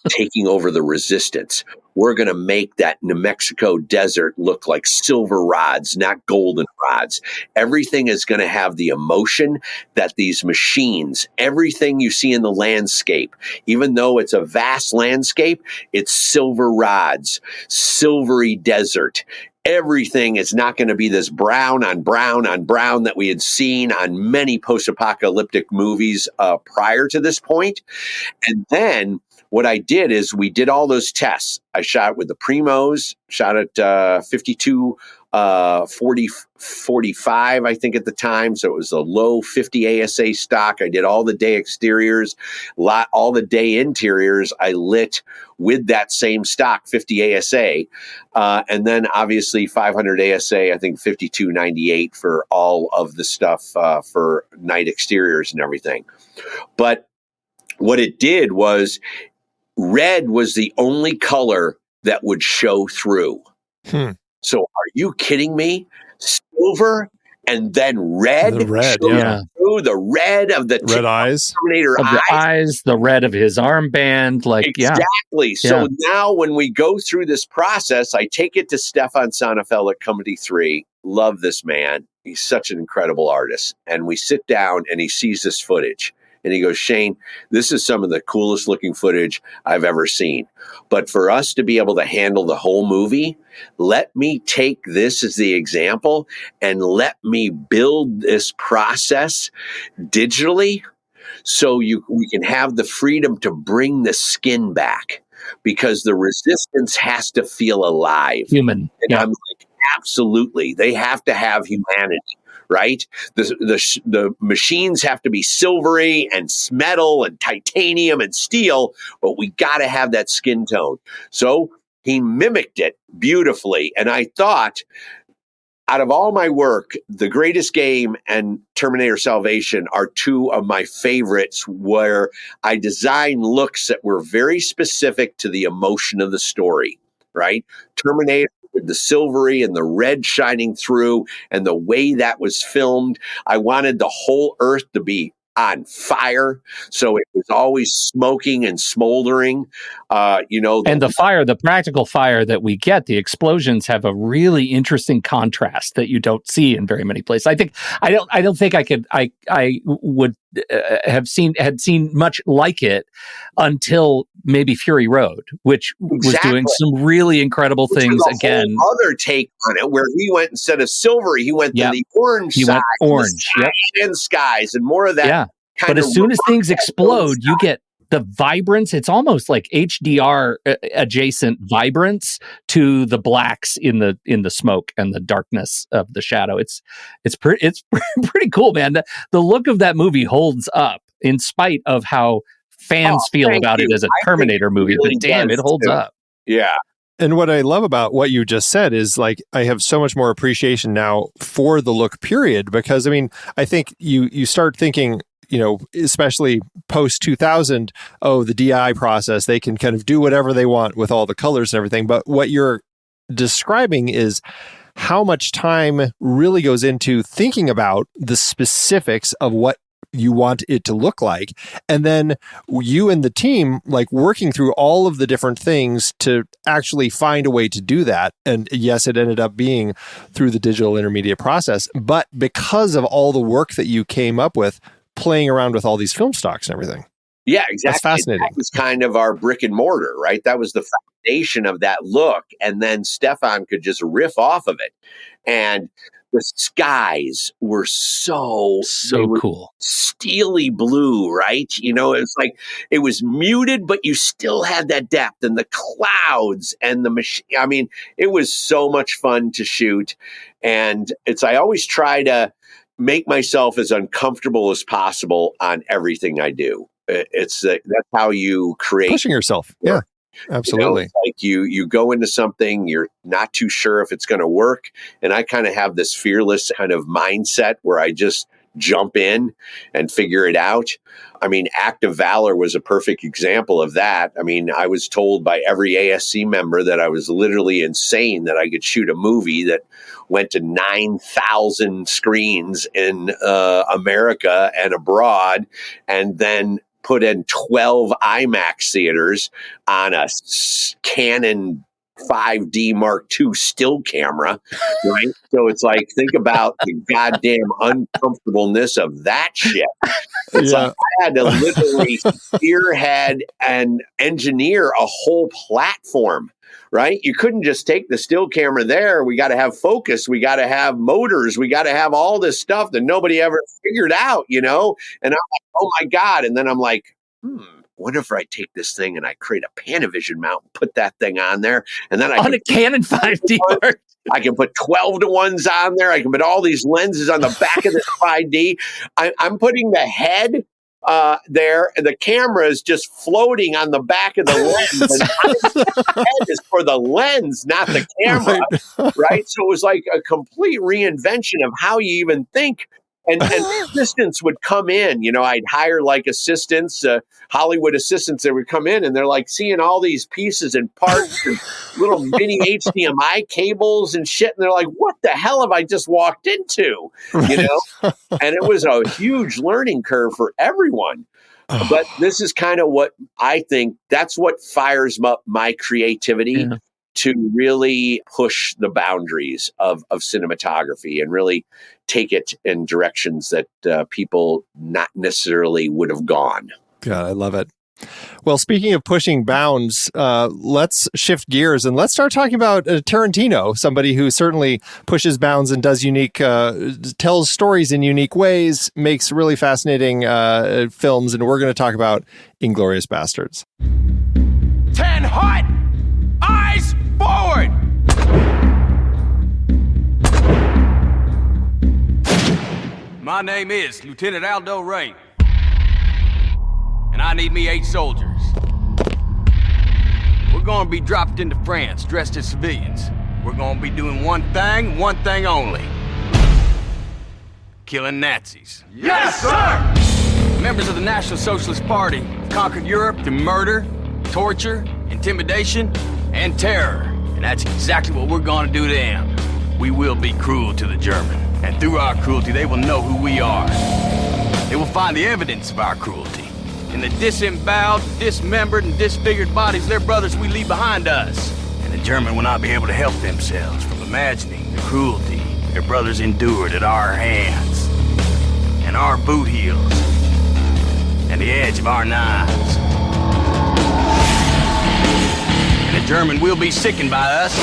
taking over the resistance. We're going to make that New Mexico desert look like silver rods, not golden rods. Everything is going to have the emotion that these machines, everything you see in the landscape, even though it's a vast landscape, it's silver rods, silvery desert. Everything is not going to be this brown on brown on brown that we had seen on many post-apocalyptic movies prior to this point. And then what I did is we did all those tests. I shot with the Primos, shot at 52, 40, 45, I think at the time. So it was a low 50 ASA stock. I did all the day exteriors, all the day interiors I lit with that same stock, 50 ASA. And then obviously 500 ASA, I think 5298 for all of the stuff for night exteriors and everything. But what it did was red was the only color that would show through. So are you kidding me? Silver and then red. The red, through the red of the red eyes, Terminator of the eyes, the red of his armband, like exactly. So now when we go through this process, I take it to Stefan Sonnefeld at Comedy 3. Love this man. He's such an incredible artist. And we sit down and he sees this footage. And he goes, Shane, this is some of the coolest looking footage I've ever seen. But for us to be able to handle the whole movie, let me take this as the example and let me build this process digitally so we can have the freedom to bring the skin back, because the resistance has to feel alive. Human. And I'm like, absolutely. They have to have humanity. Right? The machines have to be silvery and metal and titanium and steel, but we got to have that skin tone. So he mimicked it beautifully. And I thought, out of all my work, The Greatest Game and Terminator Salvation are two of my favorites, where I designed looks that were very specific to the emotion of the story, right? Terminator with the silvery and the red shining through and the way that was filmed. I wanted the whole earth to be on fire. So it was always smoking and smoldering. And the practical fire that we get, the explosions have a really interesting contrast that you don't see in very many places. I don't think I would had seen much like it until maybe Fury Road, which was doing some really incredible things again. Other take on it, where he went, instead of silver, he went to the orange side. Went orange, and skies, and more of that. Yeah, but as soon as things explode, you get the vibrance. It's almost like HDR adjacent vibrance to the blacks in the smoke and the darkness of the shadow. It's pretty cool, man. The look of that movie holds up in spite of how fans feel about it as a Terminator movie. But damn, it holds up. Yeah. And what I love about what you just said is, like, I have so much more appreciation now for the look period, because I mean, I think you start thinking, especially post 2000, the DI process, they can kind of do whatever they want with all the colors and everything. But what you're describing is how much time really goes into thinking about the specifics of what you want it to look like. And then you and the team, like, working through all of the different things to actually find a way to do that. And yes, it ended up being through the digital intermediate process, but because of all the work that you came up with, playing around with all these film stocks and everything. Yeah, exactly. That's fascinating. That was kind of our brick and mortar, right? That was the foundation of that look. And then Stefan could just riff off of it. And the skies were so cool. Steely blue, right? It's like it was muted, but you still had that depth, and the clouds and the machine. I mean, it was so much fun to shoot. And I always try to make myself as uncomfortable as possible on everything I do. That's how you create. Pushing yourself. Yeah. Absolutely. Like you go into something, you're not too sure if it's going to work. And I kind of have this fearless kind of mindset where I just jump in and figure it out. I mean, Act of Valor was a perfect example of that. I mean, I was told by every ASC member that I was literally insane that I could shoot a movie that went to 9,000 screens in America and abroad, and then put in 12 IMAX theaters on a Canon 5D Mark II still camera, right? So it's like, think about the goddamn uncomfortableness of that shit. It's like I had to literally spearhead and engineer a whole platform, right? You couldn't just take the still camera there. We got to have focus. We got to have motors. We got to have all this stuff that nobody ever figured out, And I'm like, oh my God. And then I'm like, what if I take this thing and I create a Panavision mount and put that thing on there? And then on a Canon 5D Mark. I can put 12-to-1s on there. I can put all these lenses on the back of this 5D. I'm putting the head there, and the camera is just floating on the back of the lens. And the head is for the lens, not the camera, right? So it was like a complete reinvention of how you even think. And assistants would come in, I'd hire like assistants, Hollywood assistants that would come in, and they're like seeing all these pieces and parts and little mini HDMI cables and shit. And they're like, what the hell have I just walked into? And it was a huge learning curve for everyone. But this is kind of what I think, that's what fires up my creativity to really push the boundaries of cinematography and really take it in directions that people not necessarily would have gone. God, I love it. Well, speaking of pushing bounds, let's shift gears and let's start talking about Tarantino, somebody who certainly pushes bounds and does tells stories in unique ways, makes really fascinating films, and we're going to talk about Inglourious Basterds. 10 hot! Eyes forward! My name is Lieutenant Aldo Ray, and I need me 8 soldiers. We're gonna be dropped into France dressed as civilians. We're gonna be doing one thing only. Killing Nazis. Yes, sir! Members of the National Socialist Party conquered Europe through murder, torture, intimidation, and terror. And that's exactly what we're gonna do to them. We will be cruel to the German. And through our cruelty, they will know who we are. they will find the evidence of our cruelty in the disemboweled, dismembered, and disfigured bodies of their brothers we leave behind us. And the German will not be able to help themselves from imagining the cruelty their brothers endured at our hands, and our boot heels, and the edge of our knives. And the German will be sickened by us.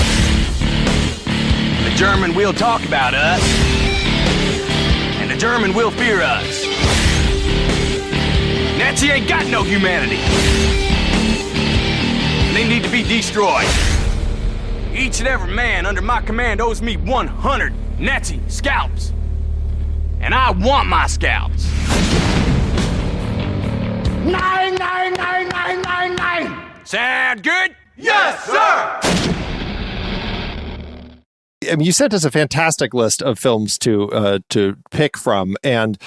And the German will talk about us. And the German will fear us. Nazi ain't got no humanity. And they need to be destroyed. Each and every man under my command owes me 100 Nazi scalps. And I want my scalps. 9. Sound good? Yes, sir! I mean, you sent us a fantastic list of films to pick from, and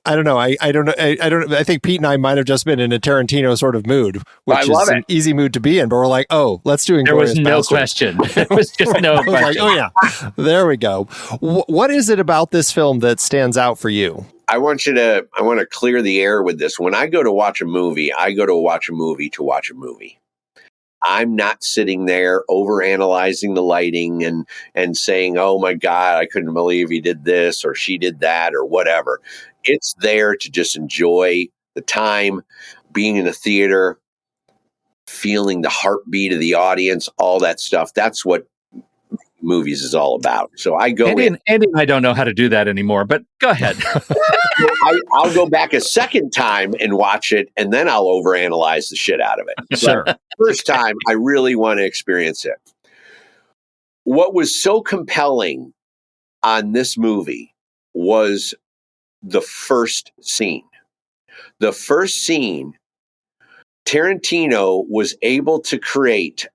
I don't know. I don't know. I think Pete and I might have just been in a Tarantino sort of mood, which is an easy mood to be in. But we're like, oh, let's do Inglourious There was no Basterds. question. There was just no question. Like, oh yeah, there we go. What is it about this film that stands out for you? I want to clear the air with this. When I go to watch a movie, I go to watch a movie to watch a movie. I'm not sitting there overanalyzing the lighting and saying, oh my God, I couldn't believe he did this or she did that or whatever. It's there to just enjoy the time, being in the theater, feeling the heartbeat of the audience, all that stuff. That's what movies is all about. So I go Andy and I don't know how to do that anymore, but go ahead. I'll go back a second time and watch it, and then I'll overanalyze the shit out of it. Sure. First time, I really want to experience it. What was so compelling on this movie was the first scene. The first scene, Tarantino was able to create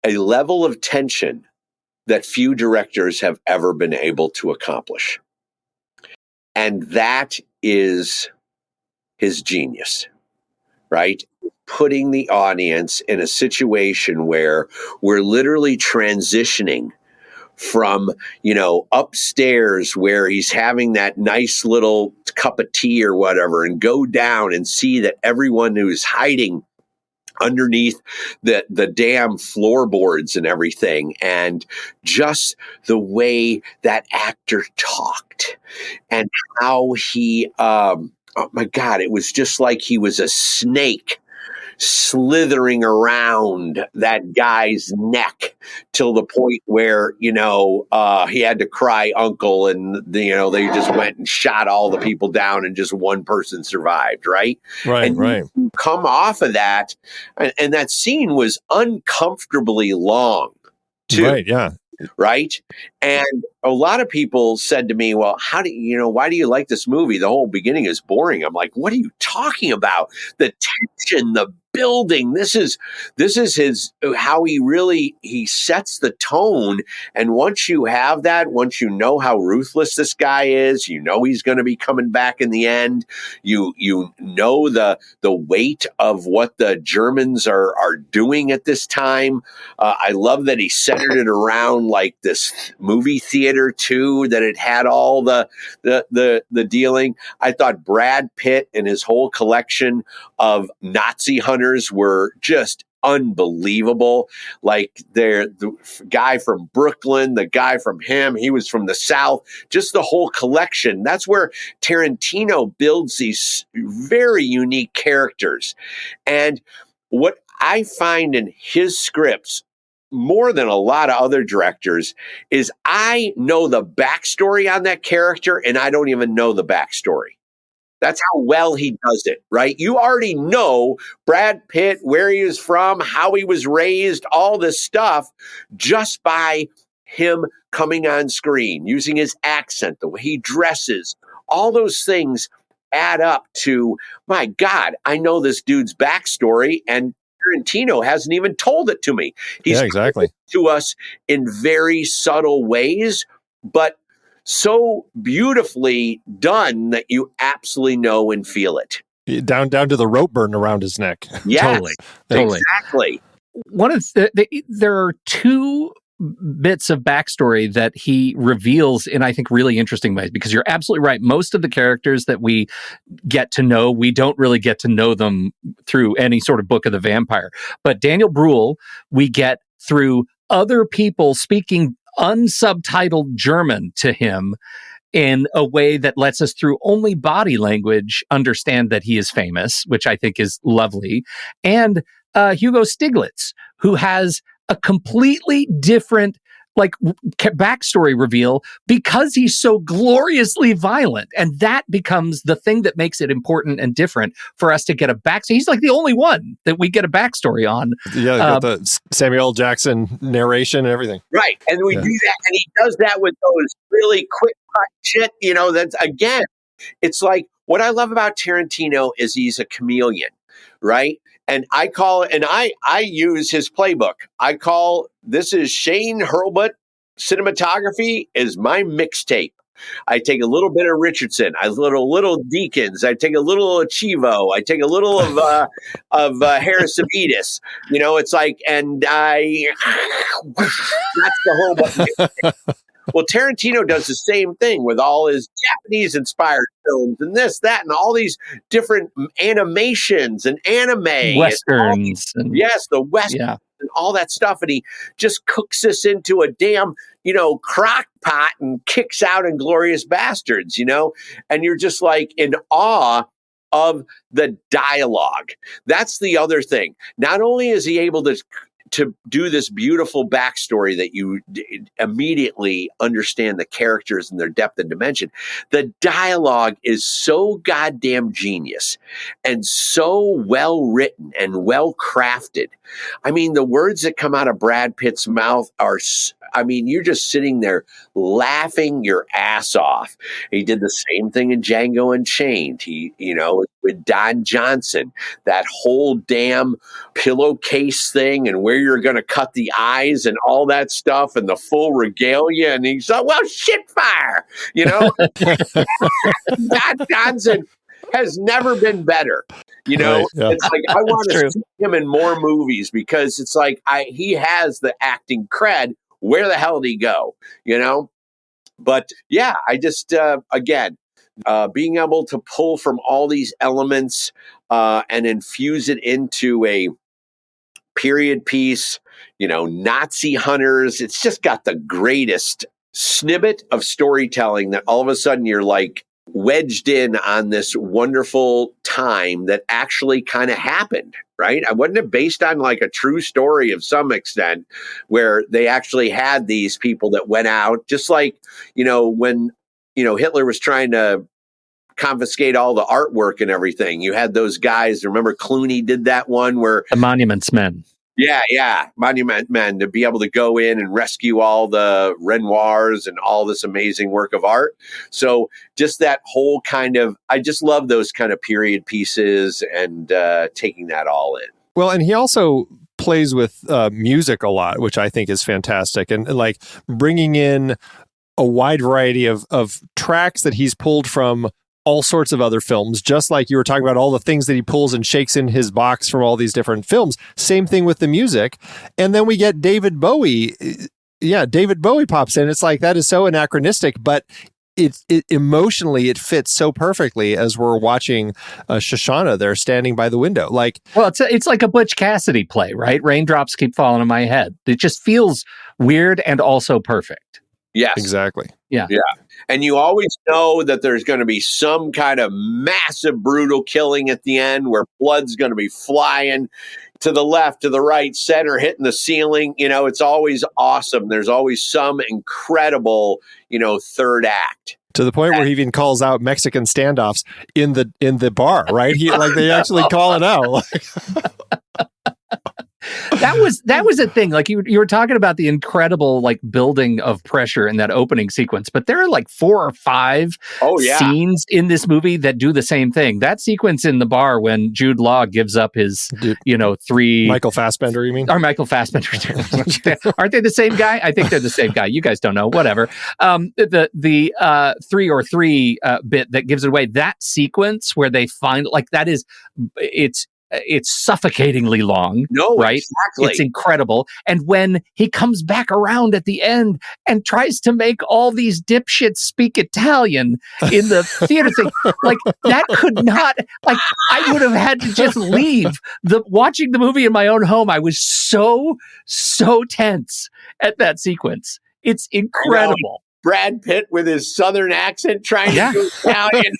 a level of tension that few directors have ever been able to accomplish. And that is his genius, right? Putting the audience in a situation where we're literally transitioning from, upstairs where he's having that nice little cup of tea or whatever, and go down and see that everyone who's hiding underneath the damn floorboards and everything, and just the way that actor talked and how he, oh my God, it was just like he was a snake slithering around that guy's neck till the point where, he had to cry uncle, and, they just went and shot all the people down and just one person survived, right? Right, and right. you come off of that, and that scene was uncomfortably long, too. Right, yeah. Right. And a lot of people said to me, well, why do you like this movie? The whole beginning is boring. I'm like, what are you talking about? The tension, the building. This is his, how he sets the tone. And once you have that, once you know how ruthless this guy is, he's going to be coming back in the end. You know the weight of what the Germans are doing at this time. I love that he centered it around like this movie theater too, that it had all the dealing. I thought Brad Pitt and his whole collection of Nazi hunters were just unbelievable. Like the guy from Brooklyn, the guy from he was from the South, just the whole collection. That's where Tarantino builds these very unique characters. And what I find in his scripts, more than a lot of other directors, is I know the backstory on that character and I don't even know the backstory. That's how well he does it, right? You already know Brad Pitt, where he was from, how he was raised, all this stuff, just by him coming on screen, using his accent, the way he dresses, all those things add up to, my God, I know this dude's backstory, and Tarantino hasn't even told it to me. He's exactly. told it to us in very subtle ways, but so beautifully done that you absolutely know and feel it. Down to the rope burn around his neck. Yes, Totally. exactly. One of there are two bits of backstory that he reveals in, I think, really interesting ways, because you're absolutely right. Most of the characters that we get to know, we don't really get to know them through any sort of Book of the Vampire. But Daniel Bruhl, we get through other people speaking unsubtitled German to him in a way that lets us, through only body language, understand that he is famous, which I think is lovely. And Hugo Stiglitz, who has a completely different backstory reveal because he's so gloriously violent. And that becomes the thing that makes it important and different for us to get a backstory. He's like the only one that we get a backstory on. Yeah, got the Samuel L. Jackson narration and everything. Right. And we do that, and he does that with those really quick cut shit. That's, again, it's like, what I love about Tarantino is he's a chameleon, right? And I call it, and I use his playbook. I call, this is Shane Hurlbut. Cinematography is my mixtape. I take a little bit of Richardson, I little Deakins, I take a little of Chivo, I take a little of Harrisavitas. It's like, and that's the Hurlbut mixtape. Well, Tarantino does the same thing with all his Japanese-inspired films and this, that, and all these different animations and anime. Westerns. Yes, the Western and all that stuff. And he just cooks this into a damn, crock pot and kicks out Inglourious Basterds, And you're just like in awe of the dialogue. That's the other thing. Not only is he able to do this beautiful backstory that you immediately understand the characters and their depth and dimension, the dialogue is so goddamn genius and so well written and well crafted. I mean, the words that come out of Brad Pitt's mouth are, you're just sitting there laughing your ass off. He did the same thing in Django Unchained. He, with Don Johnson, that whole damn pillowcase thing and where you're going to cut the eyes and all that stuff and the full regalia. And he's like, well, shit fire, Don Johnson has never been better. Right, yeah. It's like, I want to see him in more movies because it's like, he has the acting cred. Where the hell did he go? But yeah, I just, again, being able to pull from all these elements and infuse it into a period piece, Nazi hunters. It's just got the greatest snippet of storytelling that all of a sudden you're like wedged in on this wonderful time that actually kind of happened, right? I wasn't it based on like a true story of some extent where they actually had these people that went out, just like, when, Hitler was trying to confiscate all the artwork and everything. You had those guys. Remember Clooney did that one where the Monuments Men. Yeah. Monument Men, to be able to go in and rescue all the Renoirs and all this amazing work of art. So just that whole kind of, I just love those kind of period pieces and taking that all in. Well, and he also plays with music a lot, which I think is fantastic. And like bringing in a wide variety of tracks that he's pulled from all sorts of other films, just like you were talking about all the things that he pulls and shakes in his box from all these different films. Same thing with the music. And then we get David Bowie. Yeah, David Bowie pops in. It's like, that is so anachronistic, but it emotionally, it fits so perfectly as we're watching Shoshana there standing by the window. Like, well, it's like a Butch Cassidy play, right? Raindrops keep falling on my head. It just feels weird and also perfect. Yes, exactly. Yeah. And you always know that there's going to be some kind of massive, brutal killing at the end where blood's going to be flying to the left, to the right, center, hitting the ceiling. It's always awesome. There's always some incredible, third act. To the point where he even calls out Mexican standoffs in the bar, right? They actually call it out. That was a thing. Like you were talking about the incredible building of pressure in that opening sequence, but there are 4 or 5 scenes in this movie that do the same thing. That sequence in the bar when Jude Law gives up his 3 Michael Fassbender, you mean? Or Michael Fassbender. Aren't they the same guy? I think they're the same guy. You guys don't know. Whatever. The 3 or 3 bit that gives it away. That sequence where they find it's it's suffocatingly long. No, right? exactly. It's incredible. And when he comes back around at the end and tries to make all these dipshits speak Italian in the theater thing, like that could not, like I would have had to just leave watching the movie in my own home. I was so tense at that sequence. It's incredible. Brad Pitt with his southern accent trying to do Italian.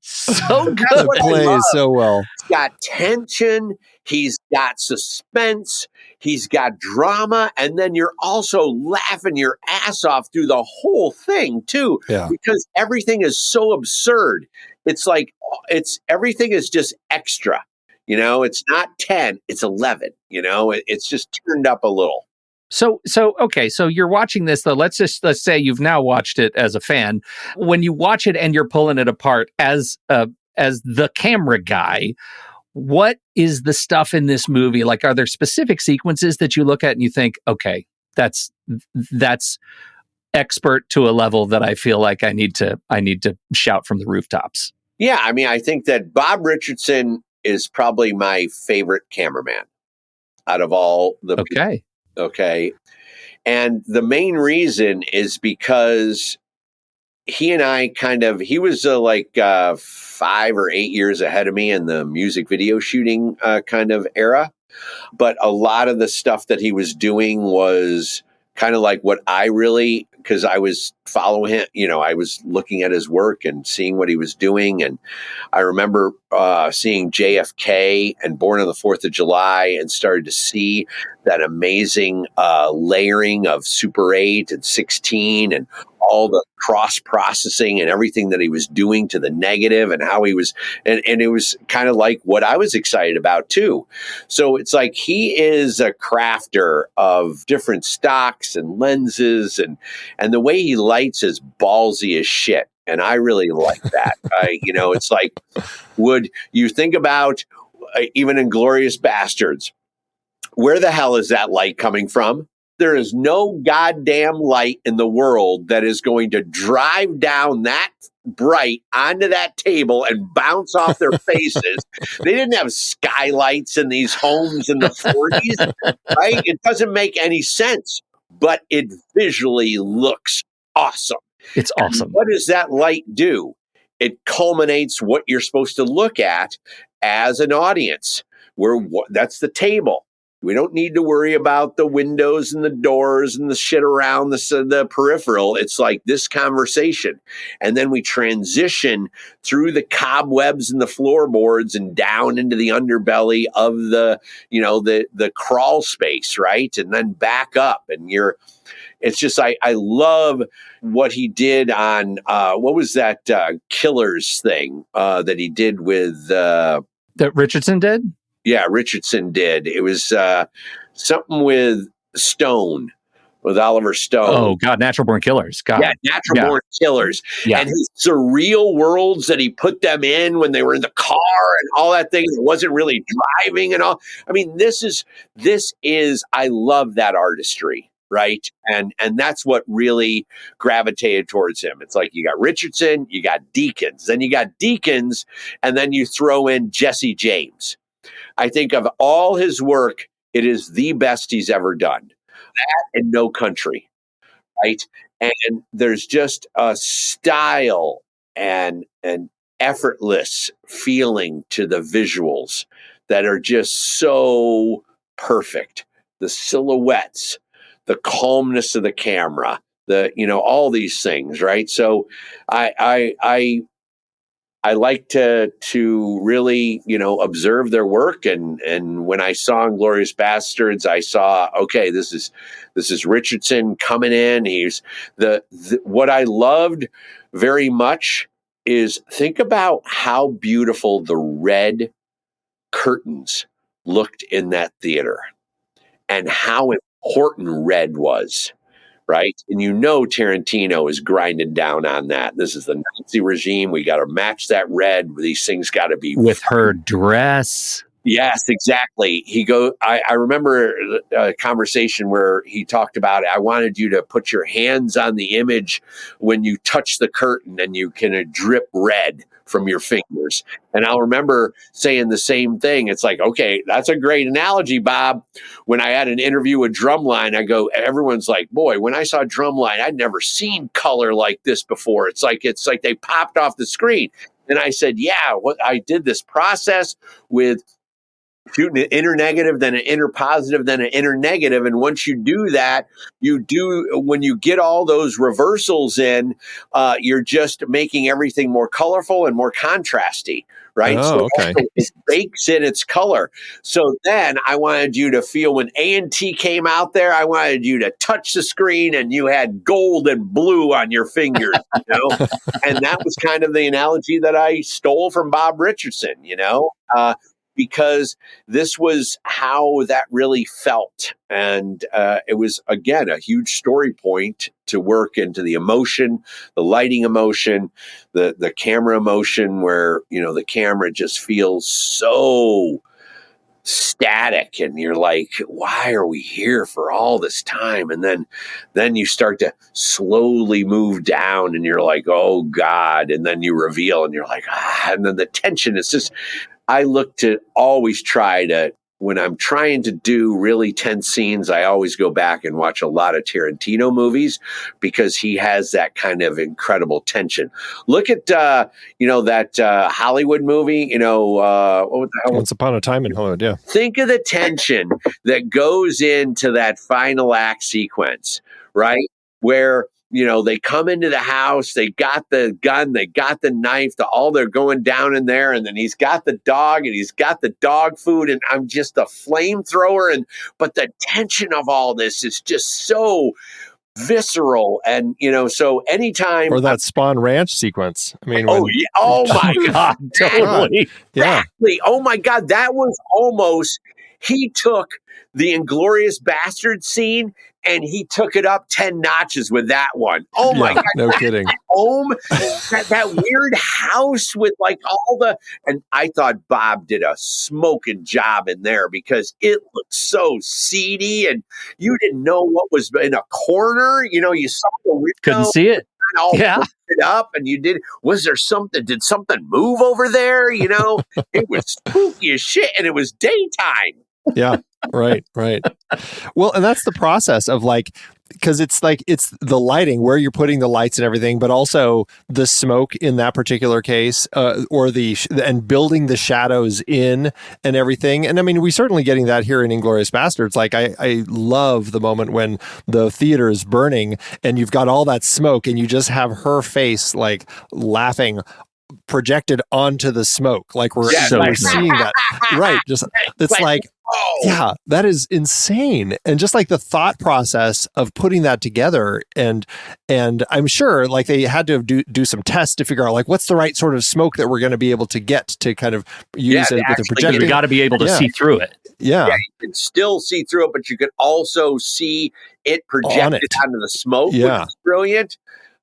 So good. It plays so well. He's got tension. He's got suspense. He's got drama. And then you're also laughing your ass off through the whole thing, too. Yeah. Because everything is so absurd. It's like, everything is just extra. You know, it's not 10, it's 11. You know, it's just turned up a little. So okay, so you're watching this though. Let's say you've now watched it as a fan. When you watch it and you're pulling it apart as the camera guy, what is the stuff in this movie? Like, are there specific sequences that you look at and you think, okay, that's expert to a level that I feel like I need to shout from the rooftops? Yeah, I mean, I think that Bob Richardson is probably my favorite cameraman out of all the people. Okay. And the main reason is because he and I he was like 5 or 8 years ahead of me in the music video shooting kind of era. But a lot of the stuff that he was doing was kind of like what I really, because I was following him, you know, I was looking at his work and seeing what he was doing. And I remember seeing JFK and Born on the 4th of July and started to see that amazing layering of Super 8 and 16 and all the cross-processing and everything that he was doing to the negative and how he was, and it was kind of like what I was excited about too. So it's like he is a crafter of different stocks and lenses, and the way he lights is ballsy as shit. And I really like that. It's like, would you think about even Inglourious Basterds? Where the hell is that light coming from? There is no goddamn light in the world that is going to drive down that bright onto that table and bounce off their faces. They didn't have skylights in these homes in the 40s, right? It doesn't make any sense, but it visually looks awesome. It's awesome. And what does that light do? It culminates what you're supposed to look at as an audience. That's the table. We don't need to worry about the windows and the doors and the shit around the peripheral. It's like this conversation. And then we transition through the cobwebs and the floorboards and down into the underbelly of the crawl space, right? And then back up. And it's just, I love what he did on, what was that Killers thing that he did with... that Richardson did? Yeah, Richardson did. It was something with Stone, with Oliver Stone. Oh, God, Natural Born Killers. God. Yeah, Natural Born Killers. Yeah. And his surreal worlds that he put them in when they were in the car and all that thing. It wasn't really driving and all. I mean, this is, I love that artistry, right? And that's what really gravitated towards him. It's like you got Richardson, you got Deakins, then you got Deakins, and then you throw in Jesse James. I think of all his work, it is the best he's ever done. That and No Country, right? And there's just a style and an effortless feeling to the visuals that are just so perfect. The silhouettes, the calmness of the camera, all these things, right? So I like to really, observe their work. And when I saw Inglourious Basterds, I saw, okay, this is Richardson coming in. He's what I loved very much is think about how beautiful the red curtains looked in that theater and how important red was. Right. And Tarantino is grinding down on that. This is the Nazi regime. We got to match that red. These things got to be with her dress. Yes, exactly. I remember a conversation where he talked about, I wanted you to put your hands on the image when you touch the curtain and you can drip red from your fingers. And I'll remember saying the same thing. It's like, okay, that's a great analogy, Bob. When I had an interview with Drumline, I go, everyone's like, boy, when I saw Drumline, I'd never seen color like this before. It's like they popped off the screen. And I said, yeah, I did this process with shooting an inner negative, then an inner positive, then an inner negative. And once you do that, when you get all those reversals in, you're just making everything more colorful and more contrasty, right? Oh, okay. So it bakes in its color. So then I wanted you to feel when A&T came out there, I wanted you to touch the screen and you had gold and blue on your fingers, and that was kind of the analogy that I stole from Bob Richardson, because this was how that really felt. And it was, again, a huge story point to work into the emotion, the lighting emotion, the camera emotion, where, the camera just feels so static and you're like, why are we here for all this time? And then you start to slowly move down and you're like, oh God. And then you reveal and you're like, and then the tension is just, I look to always try to, when I'm trying to do really tense scenes, I always go back and watch a lot of Tarantino movies because he has that kind of incredible tension. Look at, that Hollywood movie, what was the hell? Once Upon a Time in Hollywood, yeah. Think of the tension that goes into that final act sequence, right? Where, they come into the house, they got the gun, they got the knife, they're going down in there, and then he's got the dog and he's got the dog food, and I'm just a flamethrower. But the tension of all this is just so visceral. And, so anytime. Or that Spawn Ranch sequence. I mean, oh my God. Totally. Yeah. Exactly. Oh my God. That was almost, he took the Inglourious Basterds scene and he took it up 10 notches with that one. Oh my God. No kidding. Home, that weird house with like and I thought Bob did a smoking job in there because it looked so seedy and you didn't know what was in a corner. You saw the window. Couldn't see it. Yeah. It up and did something move over there? It was spooky as shit and it was daytime. Yeah. Right. Well, and that's the process of because it's the lighting, where you're putting the lights and everything, but also the smoke in that particular case, and building the shadows in and everything. And I mean, we're certainly getting that here in Inglourious Basterds. Like I love the moment when the theater is burning and you've got all that smoke and you just have her face like laughing projected onto the smoke. Like we're seeing that. Right. Just it's like yeah, that is insane. And just like the thought process of putting that together, and I'm sure like they had to do some tests to figure out like what's the right sort of smoke that we're going to be able to get to kind of use it with the projector. You got to be able to see through it. Yeah, you can still see through it, but you can also see it projected onto the smoke, which is brilliant.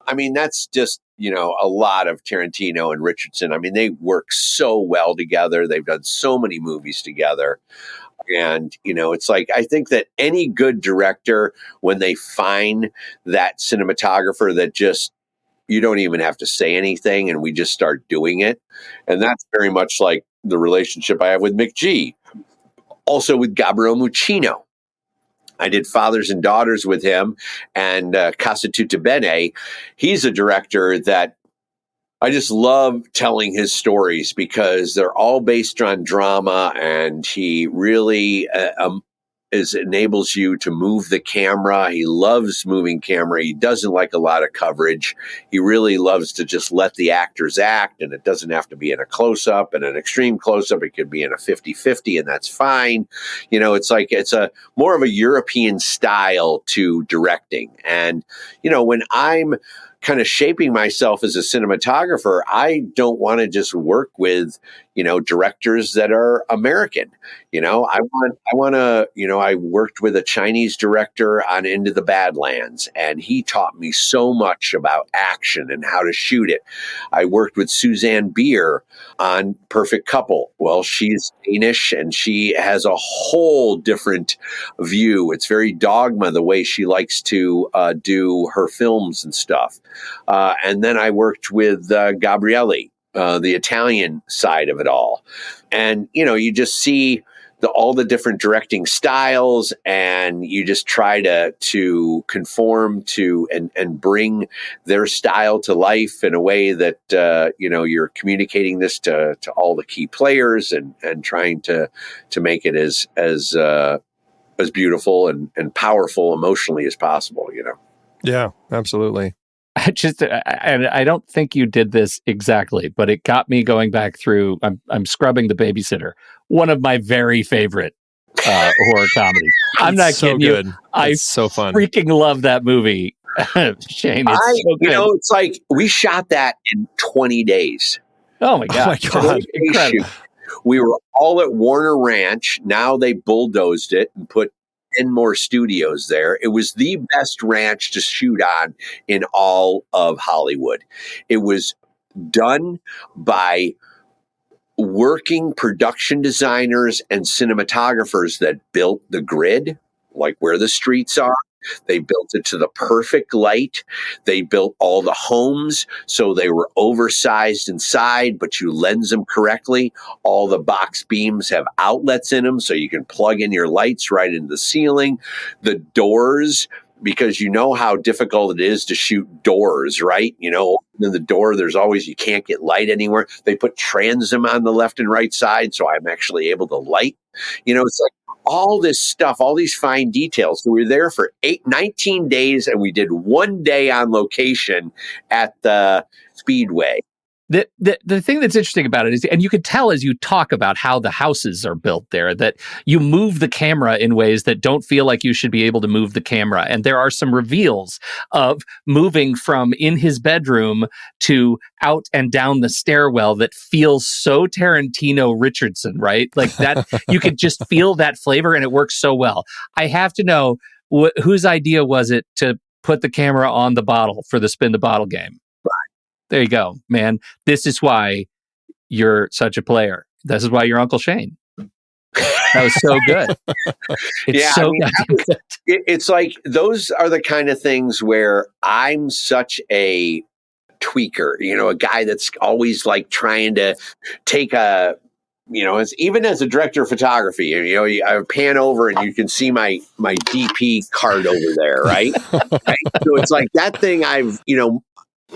I mean, that's just, a lot of Tarantino and Richardson. I mean, they work so well together. They've done so many movies together. And, it's like, I think that any good director, when they find that cinematographer that just, you don't even have to say anything and we just start doing it. And that's very much like the relationship I have with McG. Also with Gabriele Muccino. I did Fathers and Daughters with him and Casa Tutta Bene. He's a director that I just love telling his stories because they're all based on drama, and he really enables you to move the camera. He loves moving camera. He doesn't like a lot of coverage. He really loves to just let the actors act, and it doesn't have to be in a close-up and an extreme close-up. It could be in a 50-50, and that's fine. It's like it's a more of a European style to directing. And, when I'm kind of shaping myself as a cinematographer, I don't want to just work with, directors that are American. I worked with a Chinese director on Into the Badlands, and he taught me so much about action and how to shoot it. I worked with Suzanne Bier on Perfect Couple. Well, she's Danish and she has a whole different view. It's very dogma the way she likes to do her films and stuff. And then I worked with Gabrielli, the Italian side of it all. And, you just see all the different directing styles, and you just try to conform to and bring their style to life in a way that, you're communicating this to all the key players and trying to make it as beautiful and powerful emotionally as possible, Yeah, absolutely. I don't think you did this exactly, but it got me going back through. I'm Scrubbing the Babysitter, one of my very favorite horror comedies. I'm not kidding you. It's so fun. Freaking love that movie, Shane. It's so good. It's like we shot that in 20 days. Oh my god! Incredible. We were all at Warner Ranch. Now they bulldozed it and put 10 more studios there. It was the best ranch to shoot on in all of Hollywood. It was done by working production designers and cinematographers that built the grid, like where the streets are. They built it to the perfect light. They built all the homes so they were oversized inside, but you lens them correctly. All the box beams have outlets in them so you can plug in your lights right into the ceiling. The doors, because you know how difficult it is to shoot doors, right? In the door, there's always, you can't get light anywhere. They put transom on the left and right side, so I'm actually able to light. It's like all this stuff, all these fine details. So we were there for 19 days, and we did 1 day on location at the Speedway. The thing that's interesting about it is, and you could tell as you talk about how the houses are built there, that you move the camera in ways that don't feel like you should be able to move the camera. And there are some reveals of moving from in his bedroom to out and down the stairwell that feels so Tarantino Richardson, right? Like that, you could just feel that flavor, and it works so well. I have to know, whose idea was it to put the camera on the bottle for the spin the bottle game? There you go, man. This is why you're such a player. This is why you're Uncle Shane. That was so good. It's good. It's like those are the kind of things where I'm such a tweaker, a guy that's always like trying to take even as a director of photography, I pan over and you can see my DP card over there, right? Right? So it's like that thing I've,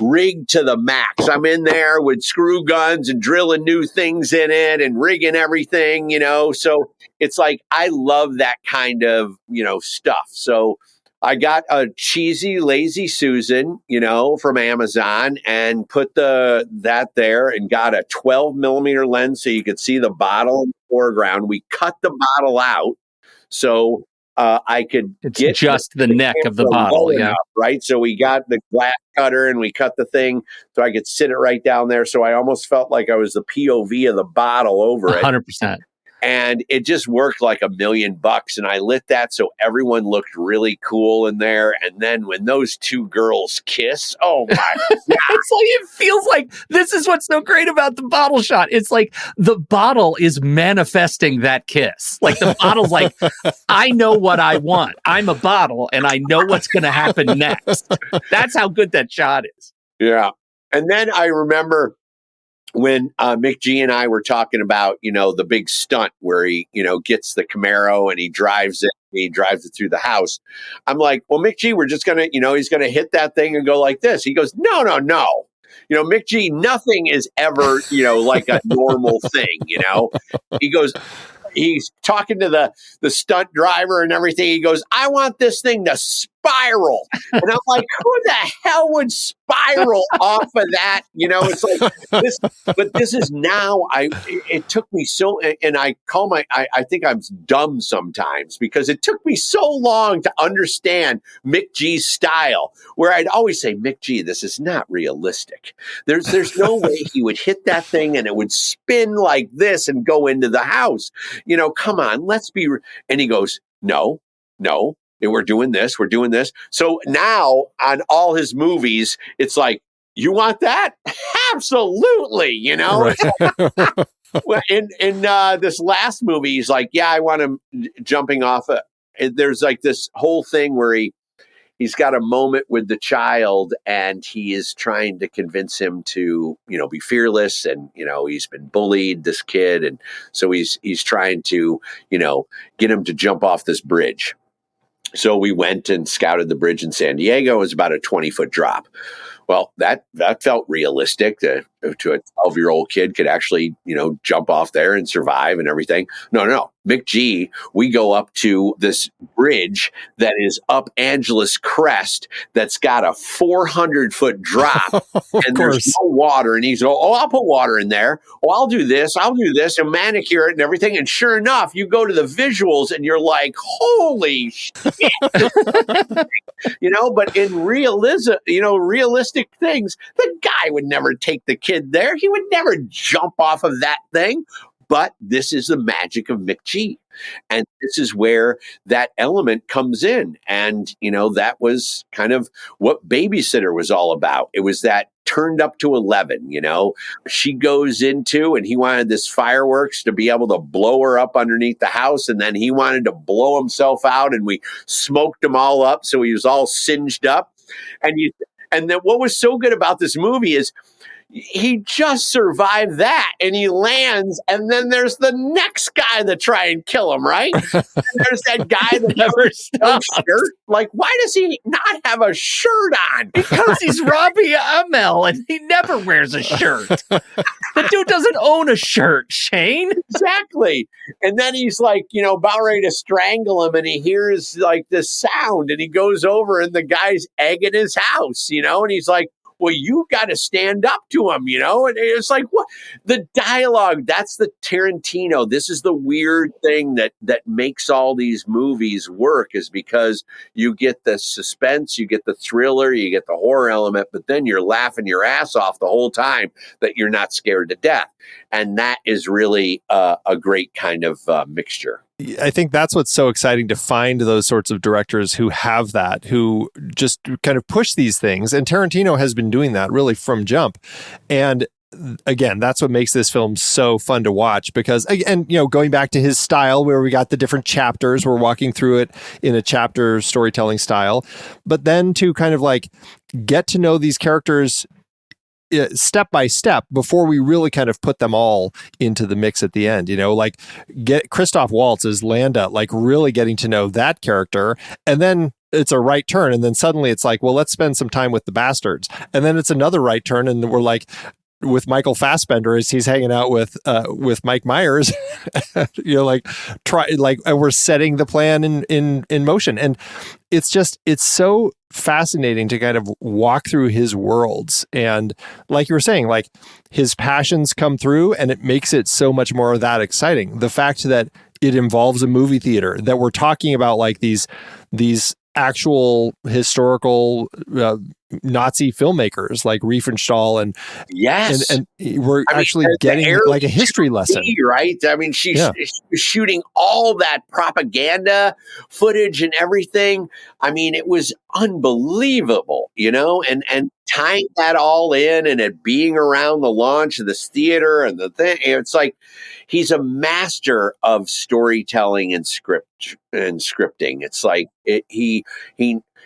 rigged to the max. I'm in there with screw guns and drilling new things in it and rigging everything, so it's like, I love that kind of, stuff. So I got a cheesy Lazy Susan, from Amazon, and put that there and got a 12 millimeter lens so you could see the bottle in the foreground. We cut the bottle out so I could get just the neck of the bottle, enough, right? So we got the glass cutter and we cut the thing so I could sit it right down there. So I almost felt like I was the POV of the bottle over it. 100%. And it just worked like $1 million. And I lit that so everyone looked really cool in there. And then when those two girls kiss, oh my God. It's like, it feels like this is what's so great about the bottle shot. It's like the bottle is manifesting that kiss. Like the bottle's like, I know what I want. I'm a bottle and I know what's going to happen next. That's how good that shot is. Yeah. And then I remember when Mick G and I were talking about, the big stunt where he, gets the Camaro and he drives it through the house. I'm like, well, Mick G, we're just going to, he's going to hit that thing and go like this. He goes, no. Mick G, nothing is ever, like a normal thing, He goes, he's talking to the stunt driver and everything. He goes, I want this thing to spiral. And I'm like, who the hell would spiral off of that? You know, it's like this, but this is now, it took me so, and I think I'm dumb sometimes because it took me so long to understand Mick G's style, where I'd always say, Mick G, this is not realistic. There's no way he would hit that thing and it would spin like this and go into the house. You know, come on, let's be, and he goes, no, we're doing this. So now on all his movies, it's like, you want that? Absolutely. You know, Right. well, in this last movie, he's like, yeah, I want him jumping off. There's like this whole thing where he's got a moment with the child and he is trying to convince him to, you know, be fearless. And, you know, he's been bullied, this kid. And so he's trying to, you know, get him to jump off this bridge. So we went and scouted the bridge in San Diego. It was about a 20-foot drop. Well, that felt realistic to a 12-year-old kid could actually, you know, jump off there and survive and everything. No. Mick G, we go up to this bridge that is up Angeles Crest that's got a 400-foot drop and there's no water. And he's, I'll put water in there. Oh, I'll do this and manicure it and everything. And sure enough, you go to the visuals and you're like, holy shit. You know, but in realistic things, the guy would never take the kid there. He would never jump off of that thing. But this is the magic of Mick G. And this is where that element comes in. And, you know, that was kind of what Babysitter was all about. It was that turned up to 11, you know. She goes into, and he wanted this fireworks to be able to blow her up underneath the house. And then he wanted to blow himself out, and we smoked him all up. So he was all singed up. And then what was so good about this movie is he just survived that and he lands, and then there's the next guy that try and kill him, right? And there's that guy that Never no stops. shirt. Like, why does he not have a shirt on? Because he's Robbie Amell and he never wears a shirt. The dude doesn't own a shirt, Shane. Exactly. And then he's like, you know, about ready to strangle him, and he hears like this sound, and he goes over, and the guy's egging his house, you know, and he's like, well, you got to stand up to him, you know? And it's like, what? The dialogue, that's the Tarantino. This is the weird thing that makes all these movies work, is because you get the suspense, you get the thriller, you get the horror element, but then you're laughing your ass off the whole time that you're not scared to death. And that is really a great kind of mixture. I think that's what's so exciting, to find those sorts of directors who have that, who just kind of push these things. And Tarantino has been doing that really from jump. And again, that's what makes this film so fun to watch, because, again, you know, going back to his style where we got the different chapters, we're walking through it in a chapter storytelling style, but then to kind of like get to know these characters step by step before we really kind of put them all into the mix at the end, you know, like get Christoph Waltz as Landa, like really getting to know that character. And then it's a right turn. And then suddenly it's like, well, let's spend some time with the bastards. And then it's another right turn. And we're like, with Michael Fassbender as he's hanging out with Mike Myers, you know, and we're setting the plan in motion. And it's so fascinating to kind of walk through his worlds. And like you were saying, like his passions come through, and it makes it so much more of that exciting. The fact that it involves a movie theater, that we're talking about like these actual historical Nazi filmmakers like Riefenstahl, and yes, and we're actually getting like a history lesson, right? I mean, she's shooting all that propaganda footage and everything. I mean, it was unbelievable, you know, and tying that all in, and it being around the launch of this theater and the thing. It's like he's a master of storytelling and scripting. It's like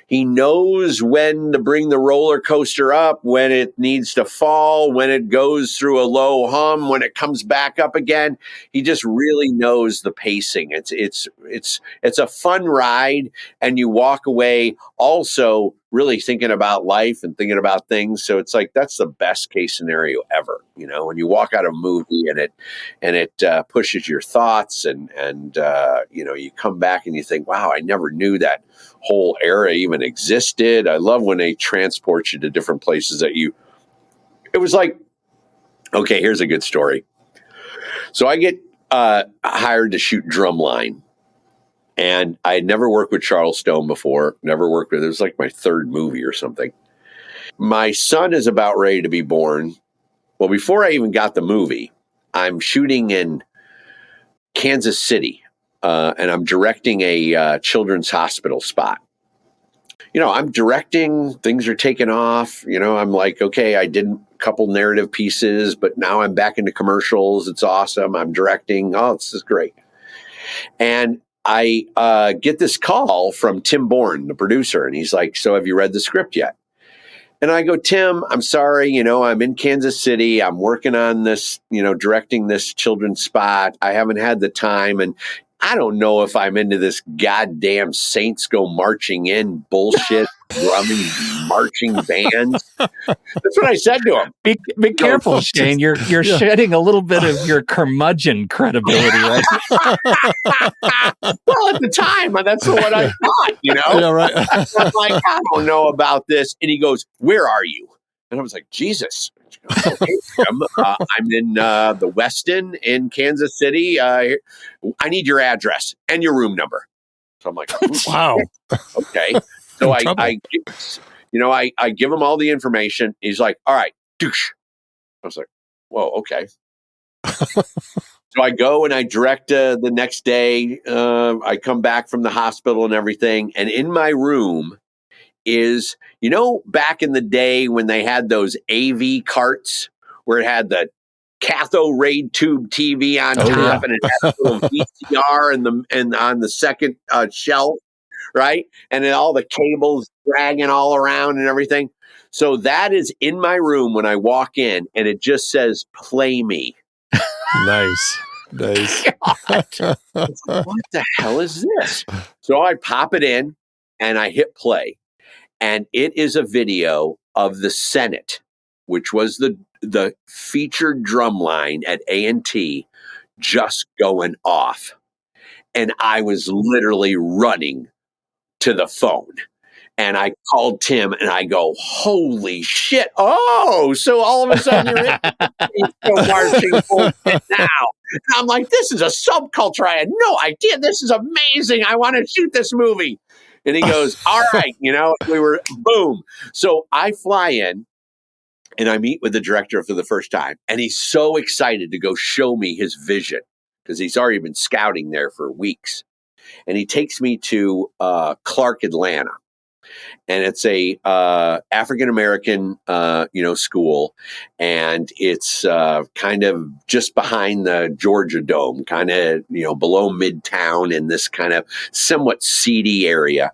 he knows when to bring the roller coaster up, when it needs to fall, when it goes through a low hum, when it comes back up again. He just really knows the pacing. It's a fun ride, and you walk away also really thinking about life and thinking about things. So it's like, that's the best case scenario ever. You know, when you walk out of a movie and it pushes your thoughts and you know, you come back and you think, wow, I never knew that whole era even existed. I love when they transport you to different places it was like, okay, here's a good story. So I get hired to shoot Drumline. And I had never worked with Charles Stone before, it was like my third movie or something. My son is about ready to be born. Well, before I even got the movie, I'm shooting in Kansas City, and I'm directing a children's hospital spot. You know, I'm directing, things are taking off. You know, I'm like, okay, I did a couple narrative pieces, but now I'm back into commercials. It's awesome. I'm directing. Oh, this is great. And I get this call from Tim Bourne, the producer, and he's like, so have you read the script yet? And I go, Tim, I'm sorry, you know, I'm in Kansas City. I'm working on this, you know, directing this children's spot. I haven't had the time. And I don't know if I'm into this goddamn Saints Go Marching In bullshit, drumming, marching bands. That's what I said to him. Be careful, Shane. You're shedding a little bit of your curmudgeon credibility, right? Well, at the time, that's what I thought, you know? Yeah, right. I'm like, I don't know about this. And he goes, where are you? And I was like, Jesus. Okay, I'm in the Westin in Kansas City. I need your address and your room number. So I'm like, wow. Okay. So I give him all the information. He's like, all right, douche. I was like, whoa, okay. So I go and I direct the next day. I come back from the hospital and everything. And in my room is, you know, back in the day when they had those AV carts where it had the cathode ray tube TV on top and it had a little VCR and on the second shelf, right? And then all the cables dragging all around and everything. So that is in my room when I walk in, and it just says, play me. Nice. What the hell is this? So I pop it in and I hit play. And it is a video of the Senate, which was the featured drum line at A&T, just going off. And I was literally running to the phone. And I called Tim and I go, holy shit. Oh, so all of a sudden you're in marching bullshit now. And I'm like, this is a subculture. I had no idea. This is amazing. I want to shoot this movie. And he goes, all right, you know, boom. So I fly in and I meet with the director for the first time. And he's so excited to go show me his vision because he's already been scouting there for weeks. And he takes me to Clark, Atlanta. And it's a African-American, school. And it's kind of just behind the Georgia Dome, kind of, below Midtown in this kind of somewhat seedy area.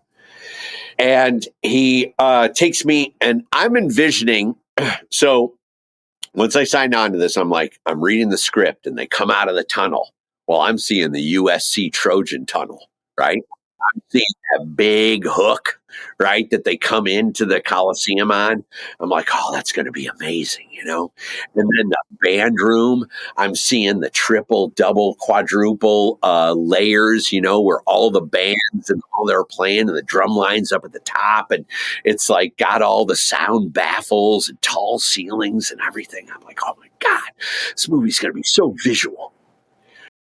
And he takes me, and I'm envisioning. So once I signed on to this, I'm reading the script, and they come out of the tunnel. Well, I'm seeing the USC Trojan tunnel, right? I'm seeing that big hook, right, that they come into the Coliseum on. I'm like, oh, that's going to be amazing, And then the band room, I'm seeing the triple, double, quadruple layers, where all the bands and all they're playing and the drum lines up at the top. And it's like got all the sound baffles and tall ceilings and everything. I'm like, oh, my God, this movie's going to be so visual.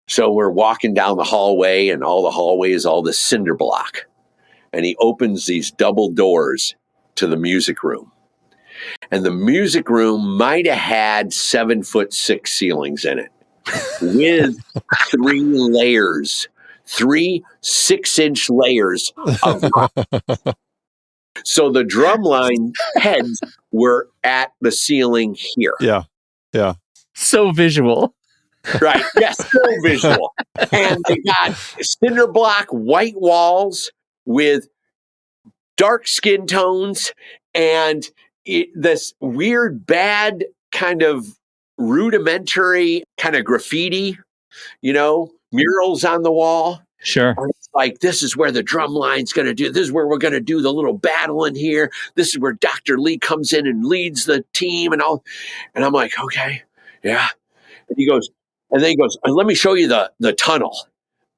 So we're walking down the hallway, and all the hallway is all this cinder block. And he opens these double doors to the music room. And the music room might have had 7'6" ceilings in it with 3 layers, 3 6-inch layers of rock. So the drumline heads were at the ceiling here. Yeah. Yeah. So visual. Right. Yes. So visual. And they got cinder block white walls with dark skin tones and this weird, bad kind of rudimentary kind of graffiti, murals on the wall. Sure. And it's like, this is where the drum line's going to do. This is where we're going to do the little battle in here. This is where Dr. Lee comes in and leads the team and all. And I'm like, okay, yeah. And then he goes, let me show you the tunnel.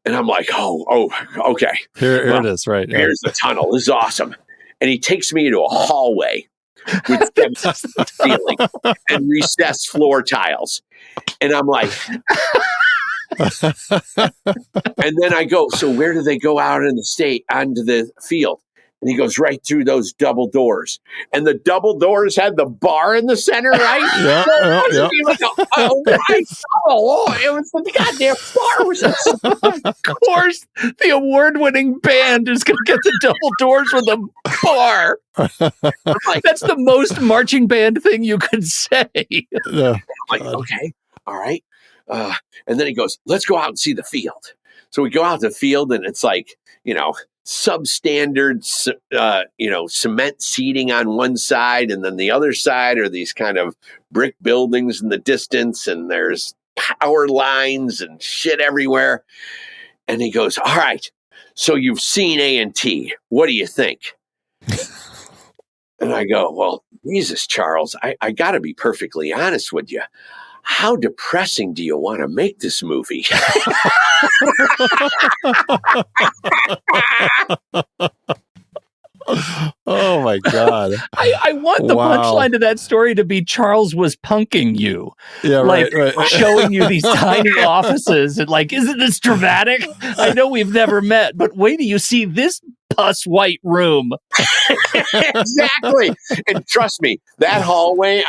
And I'm like, oh, okay. Here it is, right? Yeah. Here's the tunnel. This is awesome. And he takes me into a hallway with ceiling and recessed floor tiles. And I'm like, and then I go, so where do they go out in the state onto the field? And he goes right through those double doors. And the double doors had the bar in the center, right? Yeah, so it wasn't even right tunnel. It was the goddamn bar. Of course, the award-winning band is going to get the double doors with a bar. Like, that's the most marching band thing you could say. Yeah. I'm like, okay, all right. And then he goes, let's go out and see the field. So we go out to the field, and it's like, substandard, cement seating on one side, and then the other side are these kind of brick buildings in the distance, and there's power lines and shit everywhere. And he goes, all right, so you've seen A&T. What do you think? And I go, well, Jesus, Charles, I got to be perfectly honest with you. How depressing do you want to make this movie? Oh my God. I want the punchline to that story to be Charles was punking you. Yeah, like right. showing you these tiny offices and like, isn't this dramatic? I know we've never met, but wait till you see this pus white room. Exactly. And trust me, that hallway,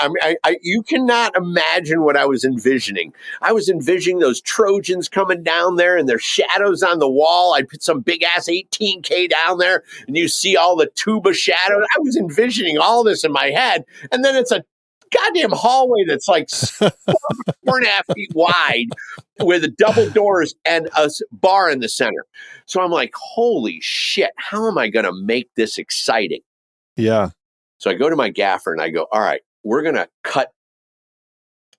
you cannot imagine what I was envisioning. I was envisioning those Trojans coming down there and their shadows on the wall. I'd put some big ass 18K down there and you see all the tuba shadows. I was envisioning all this in my head. And then it's a goddamn hallway that's like 4.5 feet wide with double doors and a bar in the center. So I'm like, holy shit, how am I going to make this exciting? Yeah. So I go to my gaffer and I go, all right, we're going to cut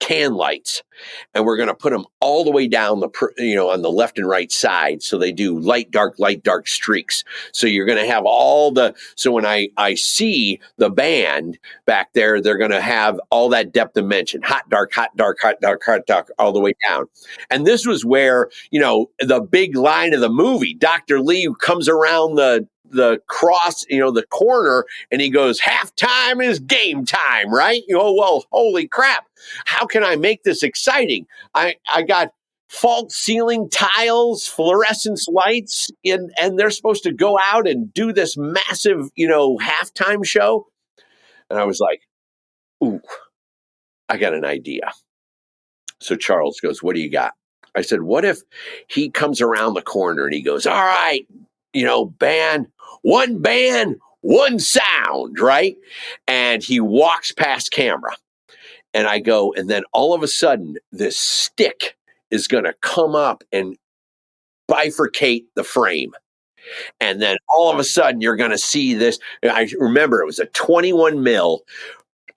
can lights and we're going to put them all the way down on the left and right side. So they do light, dark streaks. So you're going to have so when I see the band back there, they're going to have all that depth dimension, hot, dark, all the way down. And this was where, the big line of the movie, Dr. Lee comes around the cross, the corner, and he goes, halftime is game time, right? Well, holy crap. How can I make this exciting? I got false ceiling tiles, fluorescence lights, and they're supposed to go out and do this massive, halftime show. And I was like, ooh, I got an idea. So Charles goes, what do you got? I said, what if he comes around the corner and he goes, all right, band, one sound, right? And he walks past camera. And I go, and then all of a sudden, this stick is going to come up and bifurcate the frame. And then all of a sudden, you're going to see this. I remember it was a 21 mil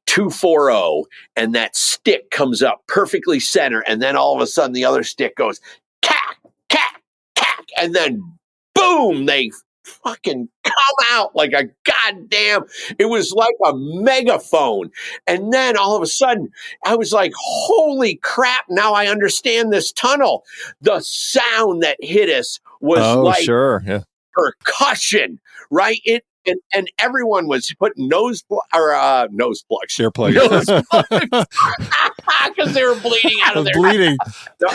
240, and that stick comes up perfectly center. And then all of a sudden, the other stick goes, cack, cack, cack. And then boom, they fucking come out like a goddamn, it was like a megaphone. And then all of a sudden I was like, holy crap, now I understand this tunnel. The sound that hit us was percussion, right? And everyone was putting nose plugs, earplugs, because they were bleeding out of their bleeding. They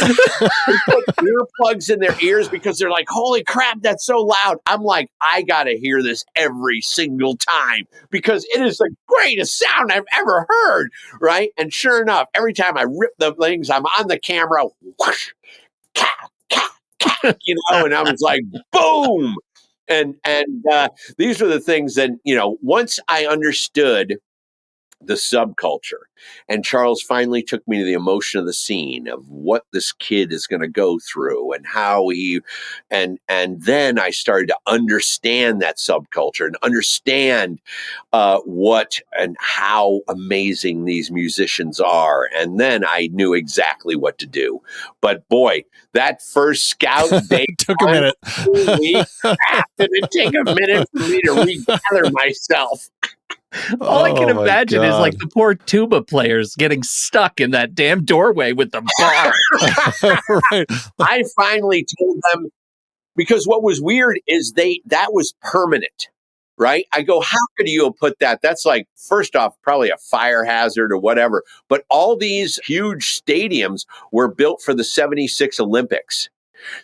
put earplugs in their ears because they're like, holy crap, that's so loud. I'm like, I gotta hear this every single time because it is the greatest sound I've ever heard, right? And sure enough, every time I rip the things, I'm on the camera, whoosh, cat, and I was like, boom. And these were the things that, once I understood the subculture. And Charles finally took me to the emotion of the scene of what this kid is going to go through and how and then I started to understand that subculture and understand what and how amazing these musicians are. And then I knew exactly what to do. But boy, that first scout day took a minute. Did it take a minute for me to regather myself? All I can Oh, my imagine is like God. the poor tuba players getting stuck in that damn doorway with the bar. Right. I finally told them, because what was weird is that was permanent, right? I go, how could you have put that? That's like, first off, probably a fire hazard or whatever. But all these huge stadiums were built for the 76 Olympics.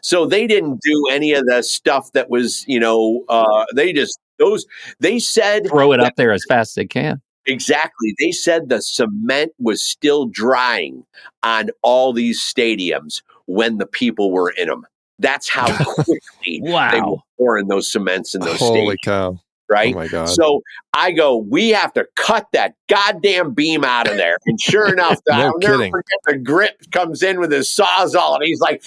So they didn't do any of the stuff that was, they said Throw it that up there as fast as they can. exactly. They said the cement was still drying on all these stadiums when the people were in them. That's how quickly they were pouring those cements in those Holy stadiums. cow. Right? Oh, my God. So I go, we have to cut that goddamn beam out of there. And sure enough, No I'll never kidding. forget the Grit comes in with his sawzall and he's like,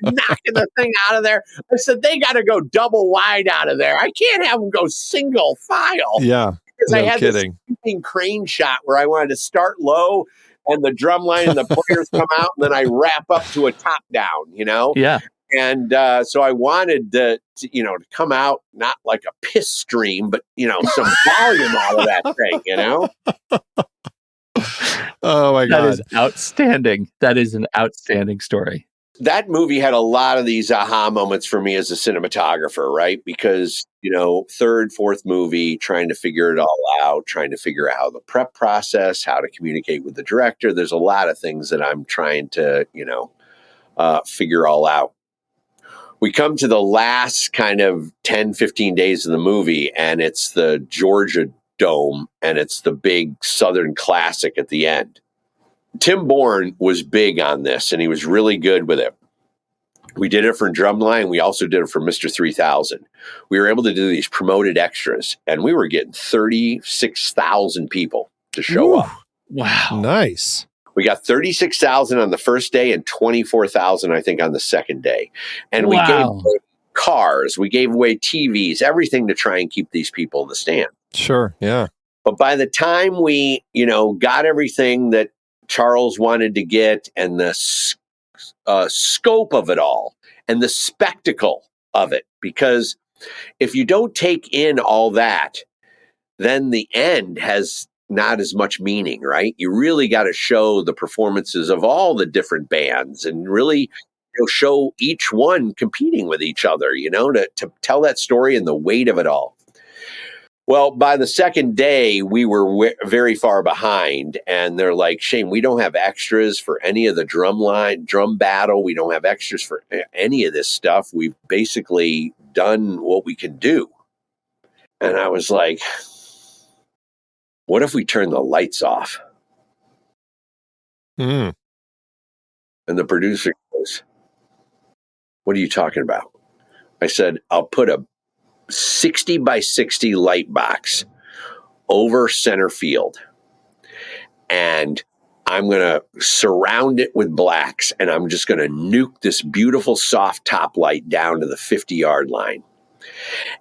knocking the thing out of there. I said, they got to go double wide out of there. I can't have them go single file. Yeah. Because No I had kidding. this sweeping crane shot where I wanted to start low and the drum line and the players come out and then I wrap up to a top down, Yeah. And so I wanted to come out not like a piss stream, but some volume out of that thing, Oh, my That God. is outstanding. That is an outstanding story. That movie had a lot of these aha moments for me as a cinematographer, right? Because, third, fourth movie, trying to figure it all out, trying to figure out the prep process, how to communicate with the director. There's a lot of things that I'm trying to, figure all out. We come to the last kind of 10, 15 days of the movie, and it's the Georgia Dome, and it's the big Southern classic at the end. Tim Bourne was big on this, and he was really good with it. We did it for Drumline. We also did it for Mr. 3000. We were able to do these promoted extras, and we were getting 36,000 people to show up. Wow. Nice. We got 36,000 on the first day and 24,000, I think, on the second day. And we gave away cars, we gave away TVs, everything to try and keep these people in the stand. Sure. Yeah. But by the time we, got everything that Charles wanted to get and the scope of it all and the spectacle of it, because if you don't take in all that, then the end has not as much meaning, right? You really got to show the performances of all the different bands and really show each one competing with each other, to tell that story and the weight of it all. Well, by the second day, we were very far behind, and they're like, Shane, we don't have extras for any of the drum battle. We don't have extras for any of this stuff. We've basically done what we can do. And I was like, what if we turn the lights off? Mm. And the producer goes, what are you talking about? I said, I'll put a 60 by 60 light box over center field. And I'm going to surround it with blacks. And I'm just going to nuke this beautiful soft top light down to the 50-yard line.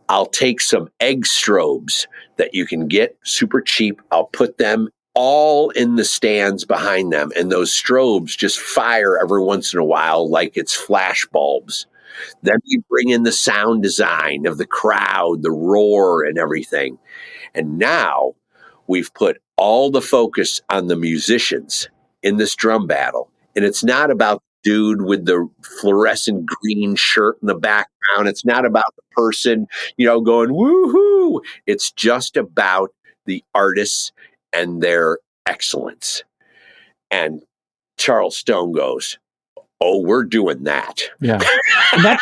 I'll take some egg strobes that you can get super cheap. I'll put them all in the stands behind them. And those strobes just fire every once in a while like it's flash bulbs. Then you bring in the sound design of the crowd, the roar and everything. And now we've put all the focus on the musicians in this drum battle. And it's not about the dude with the fluorescent green shirt in the background. It's not about the person, going woohoo. It's just about the artists and their excellence. And Charles Stone goes, oh, we're doing that. Yeah. And that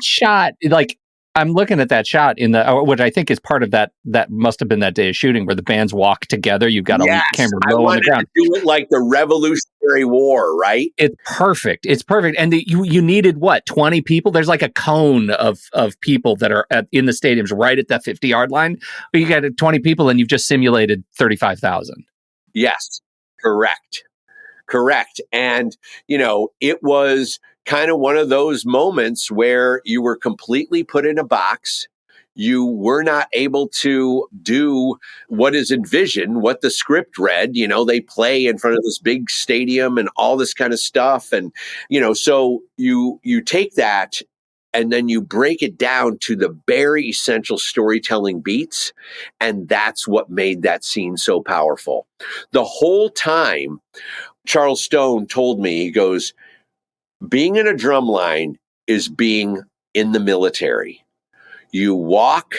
shot, like I'm looking at that shot which I think is part of that must have been that day of shooting where the bands walk together. You've got a camera low on the ground. To do it like the Revolutionary War, right? It's perfect. It's perfect. And you needed what, 20 people? There's like a cone of people that are in the stadiums right at that 50-yard line. But you got 20 people and you've just simulated 35,000. Yes, correct. And, it was kind of one of those moments where you were completely put in a box. You were not able to do what is envisioned, what the script read. They play in front of this big stadium and all this kind of stuff. And, so you take that and then you break it down to the very essential storytelling beats. And that's what made that scene so powerful. The whole time, Charles Stone told me, he goes, being in a drum line is being in the military. You walk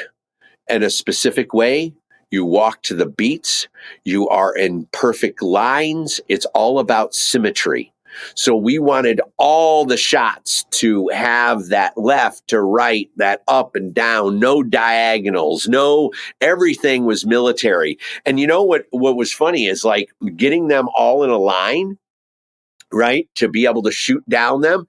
in a specific way. You walk to the beats. You are in perfect lines. It's all about symmetry. So we wanted all the shots to have that left to right, that up and down, no diagonals, everything was military. And what was funny is like getting them all in a line, right, to be able to shoot down them.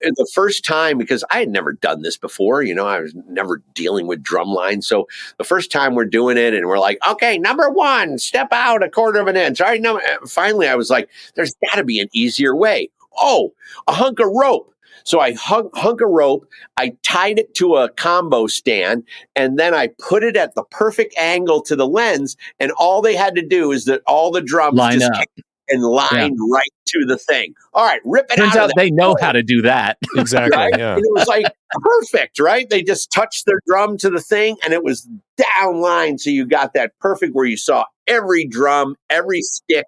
The first time, because I had never done this before, I was never dealing with drum lines. So the first time we're doing it and we're like, okay, number 1, step out a quarter of an inch. All right, finally I was like, there's got to be an easier way. Oh, a hunk of rope. So I hunk a rope, I tied it to a combo stand, and then I put it at the perfect angle to the lens, and all they had to do is that all the drums line just up and lined right to the thing. All right, rip it Turns out. out they know how to do that. Exactly. Right? Yeah. And it was like perfect, right? They just touched their drum to the thing and it was down line. So you got that perfect where you saw every drum, every stick,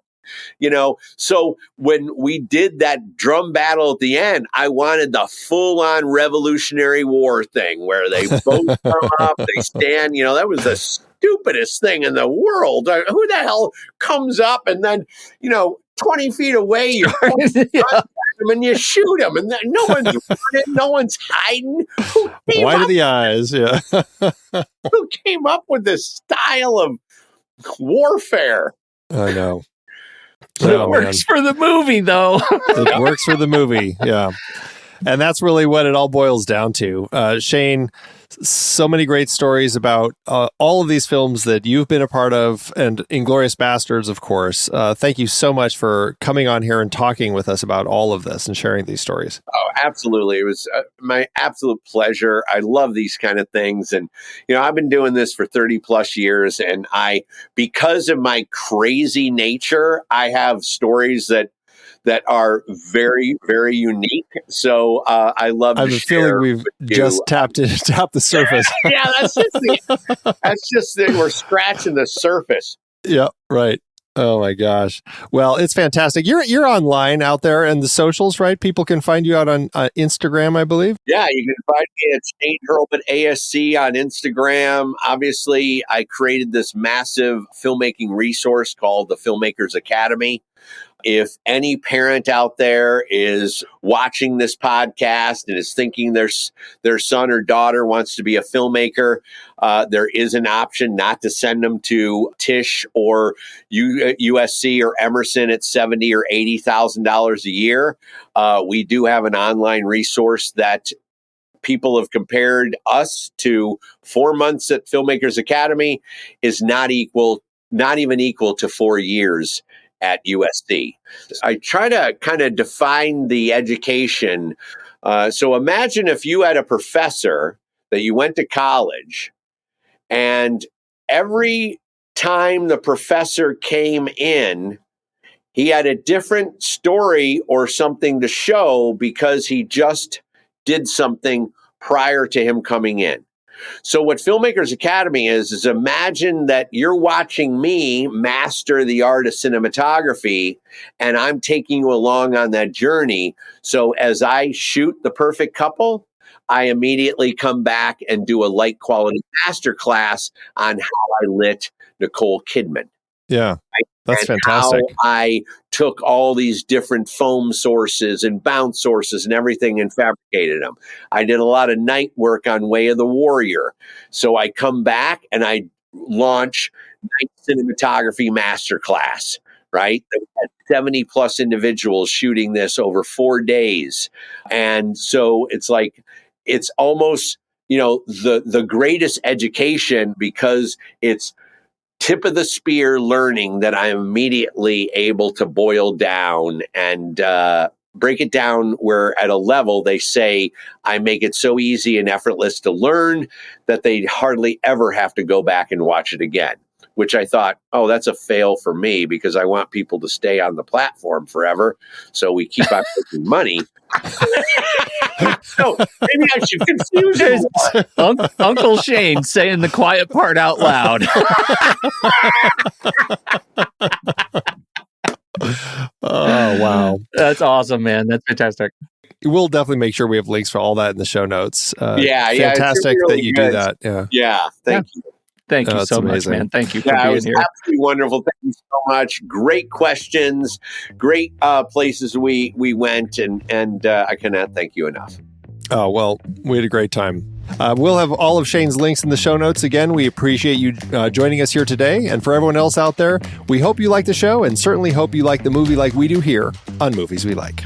So when we did that drum battle at the end, I wanted the full on Revolutionary War thing where they both come up, they stand, that was the stupidest thing in the world. Who the hell comes up and then, 20 feet away, you them and you shoot them, and no one's running, no one's hiding. Wide of the eyes, yeah. Who came up with this style of warfare? I know. It works for the movie, though. It works for the movie, yeah. And that's really what it all boils down to. Shane, so many great stories about all of these films that you've been a part of, and Inglourious Basterds, of course. Thank you so much for coming on here and talking with us about all of this and sharing these stories. Oh, absolutely. It was my absolute pleasure. I love these kind of things. And, I've been doing this for 30 plus years. And because of my crazy nature, I have stories that are very, very unique. So I love. I have a feeling we've just tapped the surface. Yeah, that's just it. We're scratching the surface. Yeah, right. Oh my gosh. Well, it's fantastic. You're online out there and the socials, right? People can find you out on Instagram, I believe. Yeah, you can find me at Shane Hurlbut ASC on Instagram. Obviously, I created this massive filmmaking resource called the Filmmakers Academy. If any parent out there is watching this podcast and is thinking their son or daughter wants to be a filmmaker, there is an option not to send them to Tisch or USC or Emerson at $70,000 or $80,000 a year. We do have an online resource that people have compared us to. 4 months at Filmmakers Academy is not even equal to 4 years at USC. I try to kind of define the education. So imagine if you had a professor that you went to college, and every time the professor came in, he had a different story or something to show because he just did something prior to him coming in. So what Filmmakers Academy is imagine that you're watching me master the art of cinematography, and I'm taking you along on that journey. So as I shoot the perfect couple, I immediately come back and do a light quality masterclass on how I lit Nicole Kidman. Yeah. That's and fantastic. How I took all these different foam sources and bounce sources and everything and fabricated them. I did a lot of night work on Way of the Warrior. So I come back and I launch Night Cinematography Masterclass, right? We had 70 plus individuals shooting this over 4 days. And so it's like, it's almost, the greatest education, because it's tip of the spear learning that I'm immediately able to boil down and break it down where at a level they say I make it so easy and effortless to learn that they hardly ever have to go back and watch it again, which I thought, oh, that's a fail for me because I want people to stay on the platform forever. So we keep on making money. So maybe I should confuse it. Uncle Shane saying the quiet part out loud. Oh, wow. That's awesome, man. That's fantastic. We'll definitely make sure we have links for all that in the show notes. Fantastic really that you good. do that. Yeah. Yeah, thank you. Thank you That's so amazing. much, man. Thank you for Yeah, it being was here. absolutely wonderful. Thank you so much. Great questions, great places we went, and I cannot thank you enough. Oh, well, we had a great time. We'll have all of Shane's links in the show notes. Again, we appreciate you joining us here today. And for everyone else out there, we hope you like the show and certainly hope you like the movie like we do here on Movies We Like.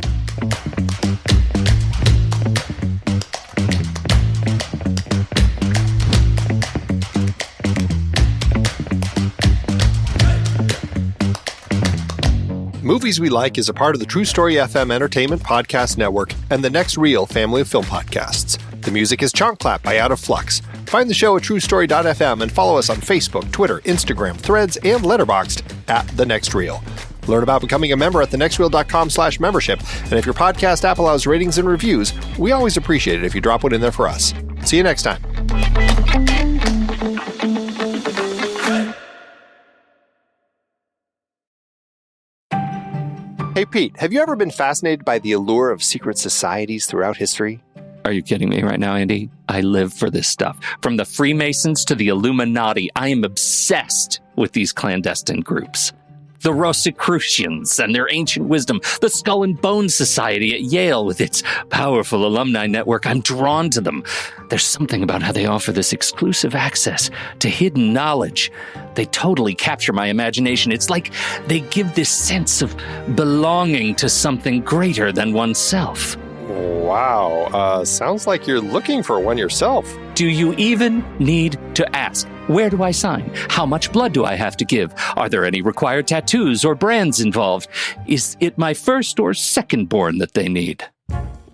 Movies We Like is a part of the True Story FM Entertainment Podcast Network and the Next Reel family of film podcasts. The music is Chonk Clap by Out of Flux. Find the show at truestory.fm and follow us on Facebook, Twitter, Instagram, Threads, and Letterboxd at The Next Reel. Learn about becoming a member at thenextreel.com/membership. And if your podcast app allows ratings and reviews, we always appreciate it if you drop one in there for us. See you next time. Hey, Pete, have you ever been fascinated by the allure of secret societies throughout history? Are you kidding me right now, Andy? I live for this stuff. From the Freemasons to the Illuminati, I am obsessed with these clandestine groups. The Rosicrucians and their ancient wisdom, the Skull and Bones Society at Yale with its powerful alumni network. I'm drawn to them. There's something about how they offer this exclusive access to hidden knowledge. They totally capture my imagination. It's like they give this sense of belonging to something greater than oneself. Wow, sounds like you're looking for one yourself. Do you even need to ask? Where do I sign? How much blood do I have to give? Are there any required tattoos or brands involved? Is it my first or second born that they need?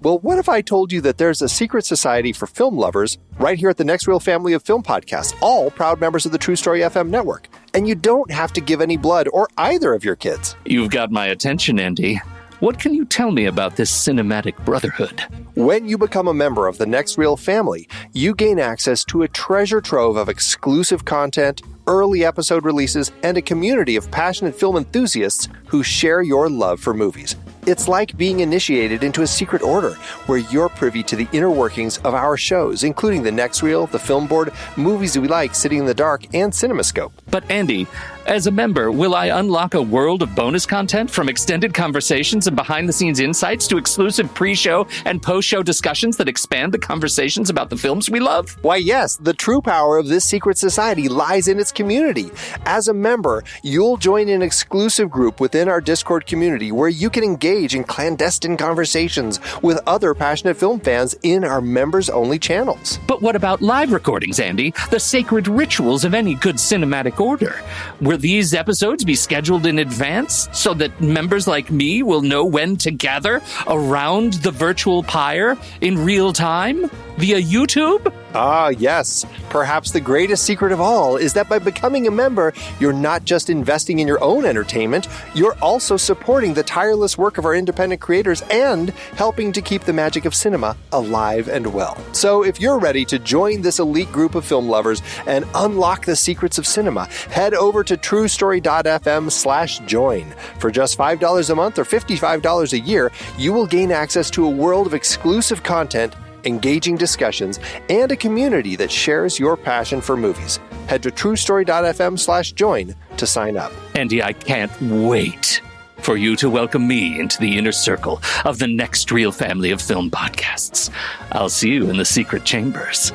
Well, what if I told you that there's a secret society for film lovers right here at the Next Reel family of film podcasts, all proud members of the True Story FM network, and you don't have to give any blood or either of your kids? You've got my attention, Andy. What can you tell me about this cinematic brotherhood? When you become a member of the Next Reel family, you gain access to a treasure trove of exclusive content, early episode releases, and a community of passionate film enthusiasts who share your love for movies. It's like being initiated into a secret order where you're privy to the inner workings of our shows, including the Next Reel, the Film Board, Movies We Like, Sitting in the Dark, and CinemaScope. But Andy, as a member, will I unlock a world of bonus content from extended conversations and behind-the-scenes insights to exclusive pre-show and post-show discussions that expand the conversations about the films we love? Why, yes, the true power of this secret society lies in its community. As a member, you'll join an exclusive group within our Discord community where you can engage in clandestine conversations with other passionate film fans in our members-only channels. But what about live recordings, Andy? The sacred rituals of any good cinematic order. Will these episodes be scheduled in advance so that members like me will know when to gather around the virtual pyre in real time via YouTube? Ah, yes. Perhaps the greatest secret of all is that by becoming a member, you're not just investing in your own entertainment, you're also supporting the tireless work of our independent creators and helping to keep the magic of cinema alive and well. So if you're ready to join this elite group of film lovers and unlock the secrets of cinema, head over to truestory.fm/join. For just $5 a month or $55 a year, you will gain access to a world of exclusive content, engaging discussions, and a community that shares your passion for movies. Head to truestory.fm/join to sign up. Andy, I can't wait for you to welcome me into the inner circle of the Next Reel family of film podcasts. I'll see you in the secret chambers.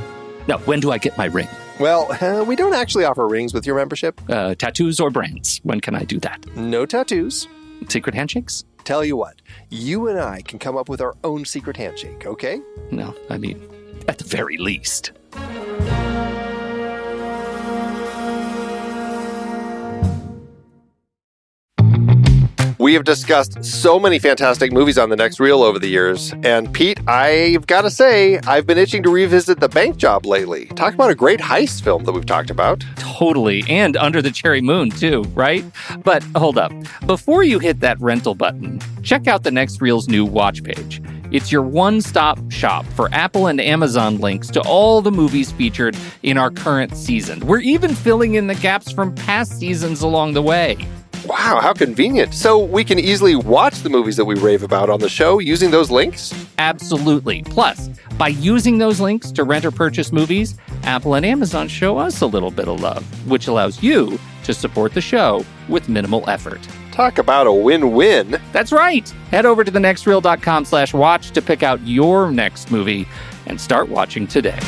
Now, when do I get my ring? Well, we don't actually offer rings with your membership. Tattoos or brands? When can I do that? No tattoos. Secret handshakes? Tell you what, you and I can come up with our own secret handshake, okay? No, I mean, at the very least. We have discussed so many fantastic movies on The Next Reel over the years. And Pete, I've got to say, I've been itching to revisit The Bank Job lately. Talk about a great heist film that we've talked about. Totally. And Under the Cherry Moon, too, right? But hold up. Before you hit that rental button, check out The Next Reel's new watch page. It's your one-stop shop for Apple and Amazon links to all the movies featured in our current season. We're even filling in the gaps from past seasons along the way. Wow, how convenient. So we can easily watch the movies that we rave about on the show using those links? Absolutely. Plus, by using those links to rent or purchase movies, Apple and Amazon show us a little bit of love, which allows you to support the show with minimal effort. Talk about a win-win. That's right. Head over to thenextreel.com/watch to pick out your next movie and start watching today.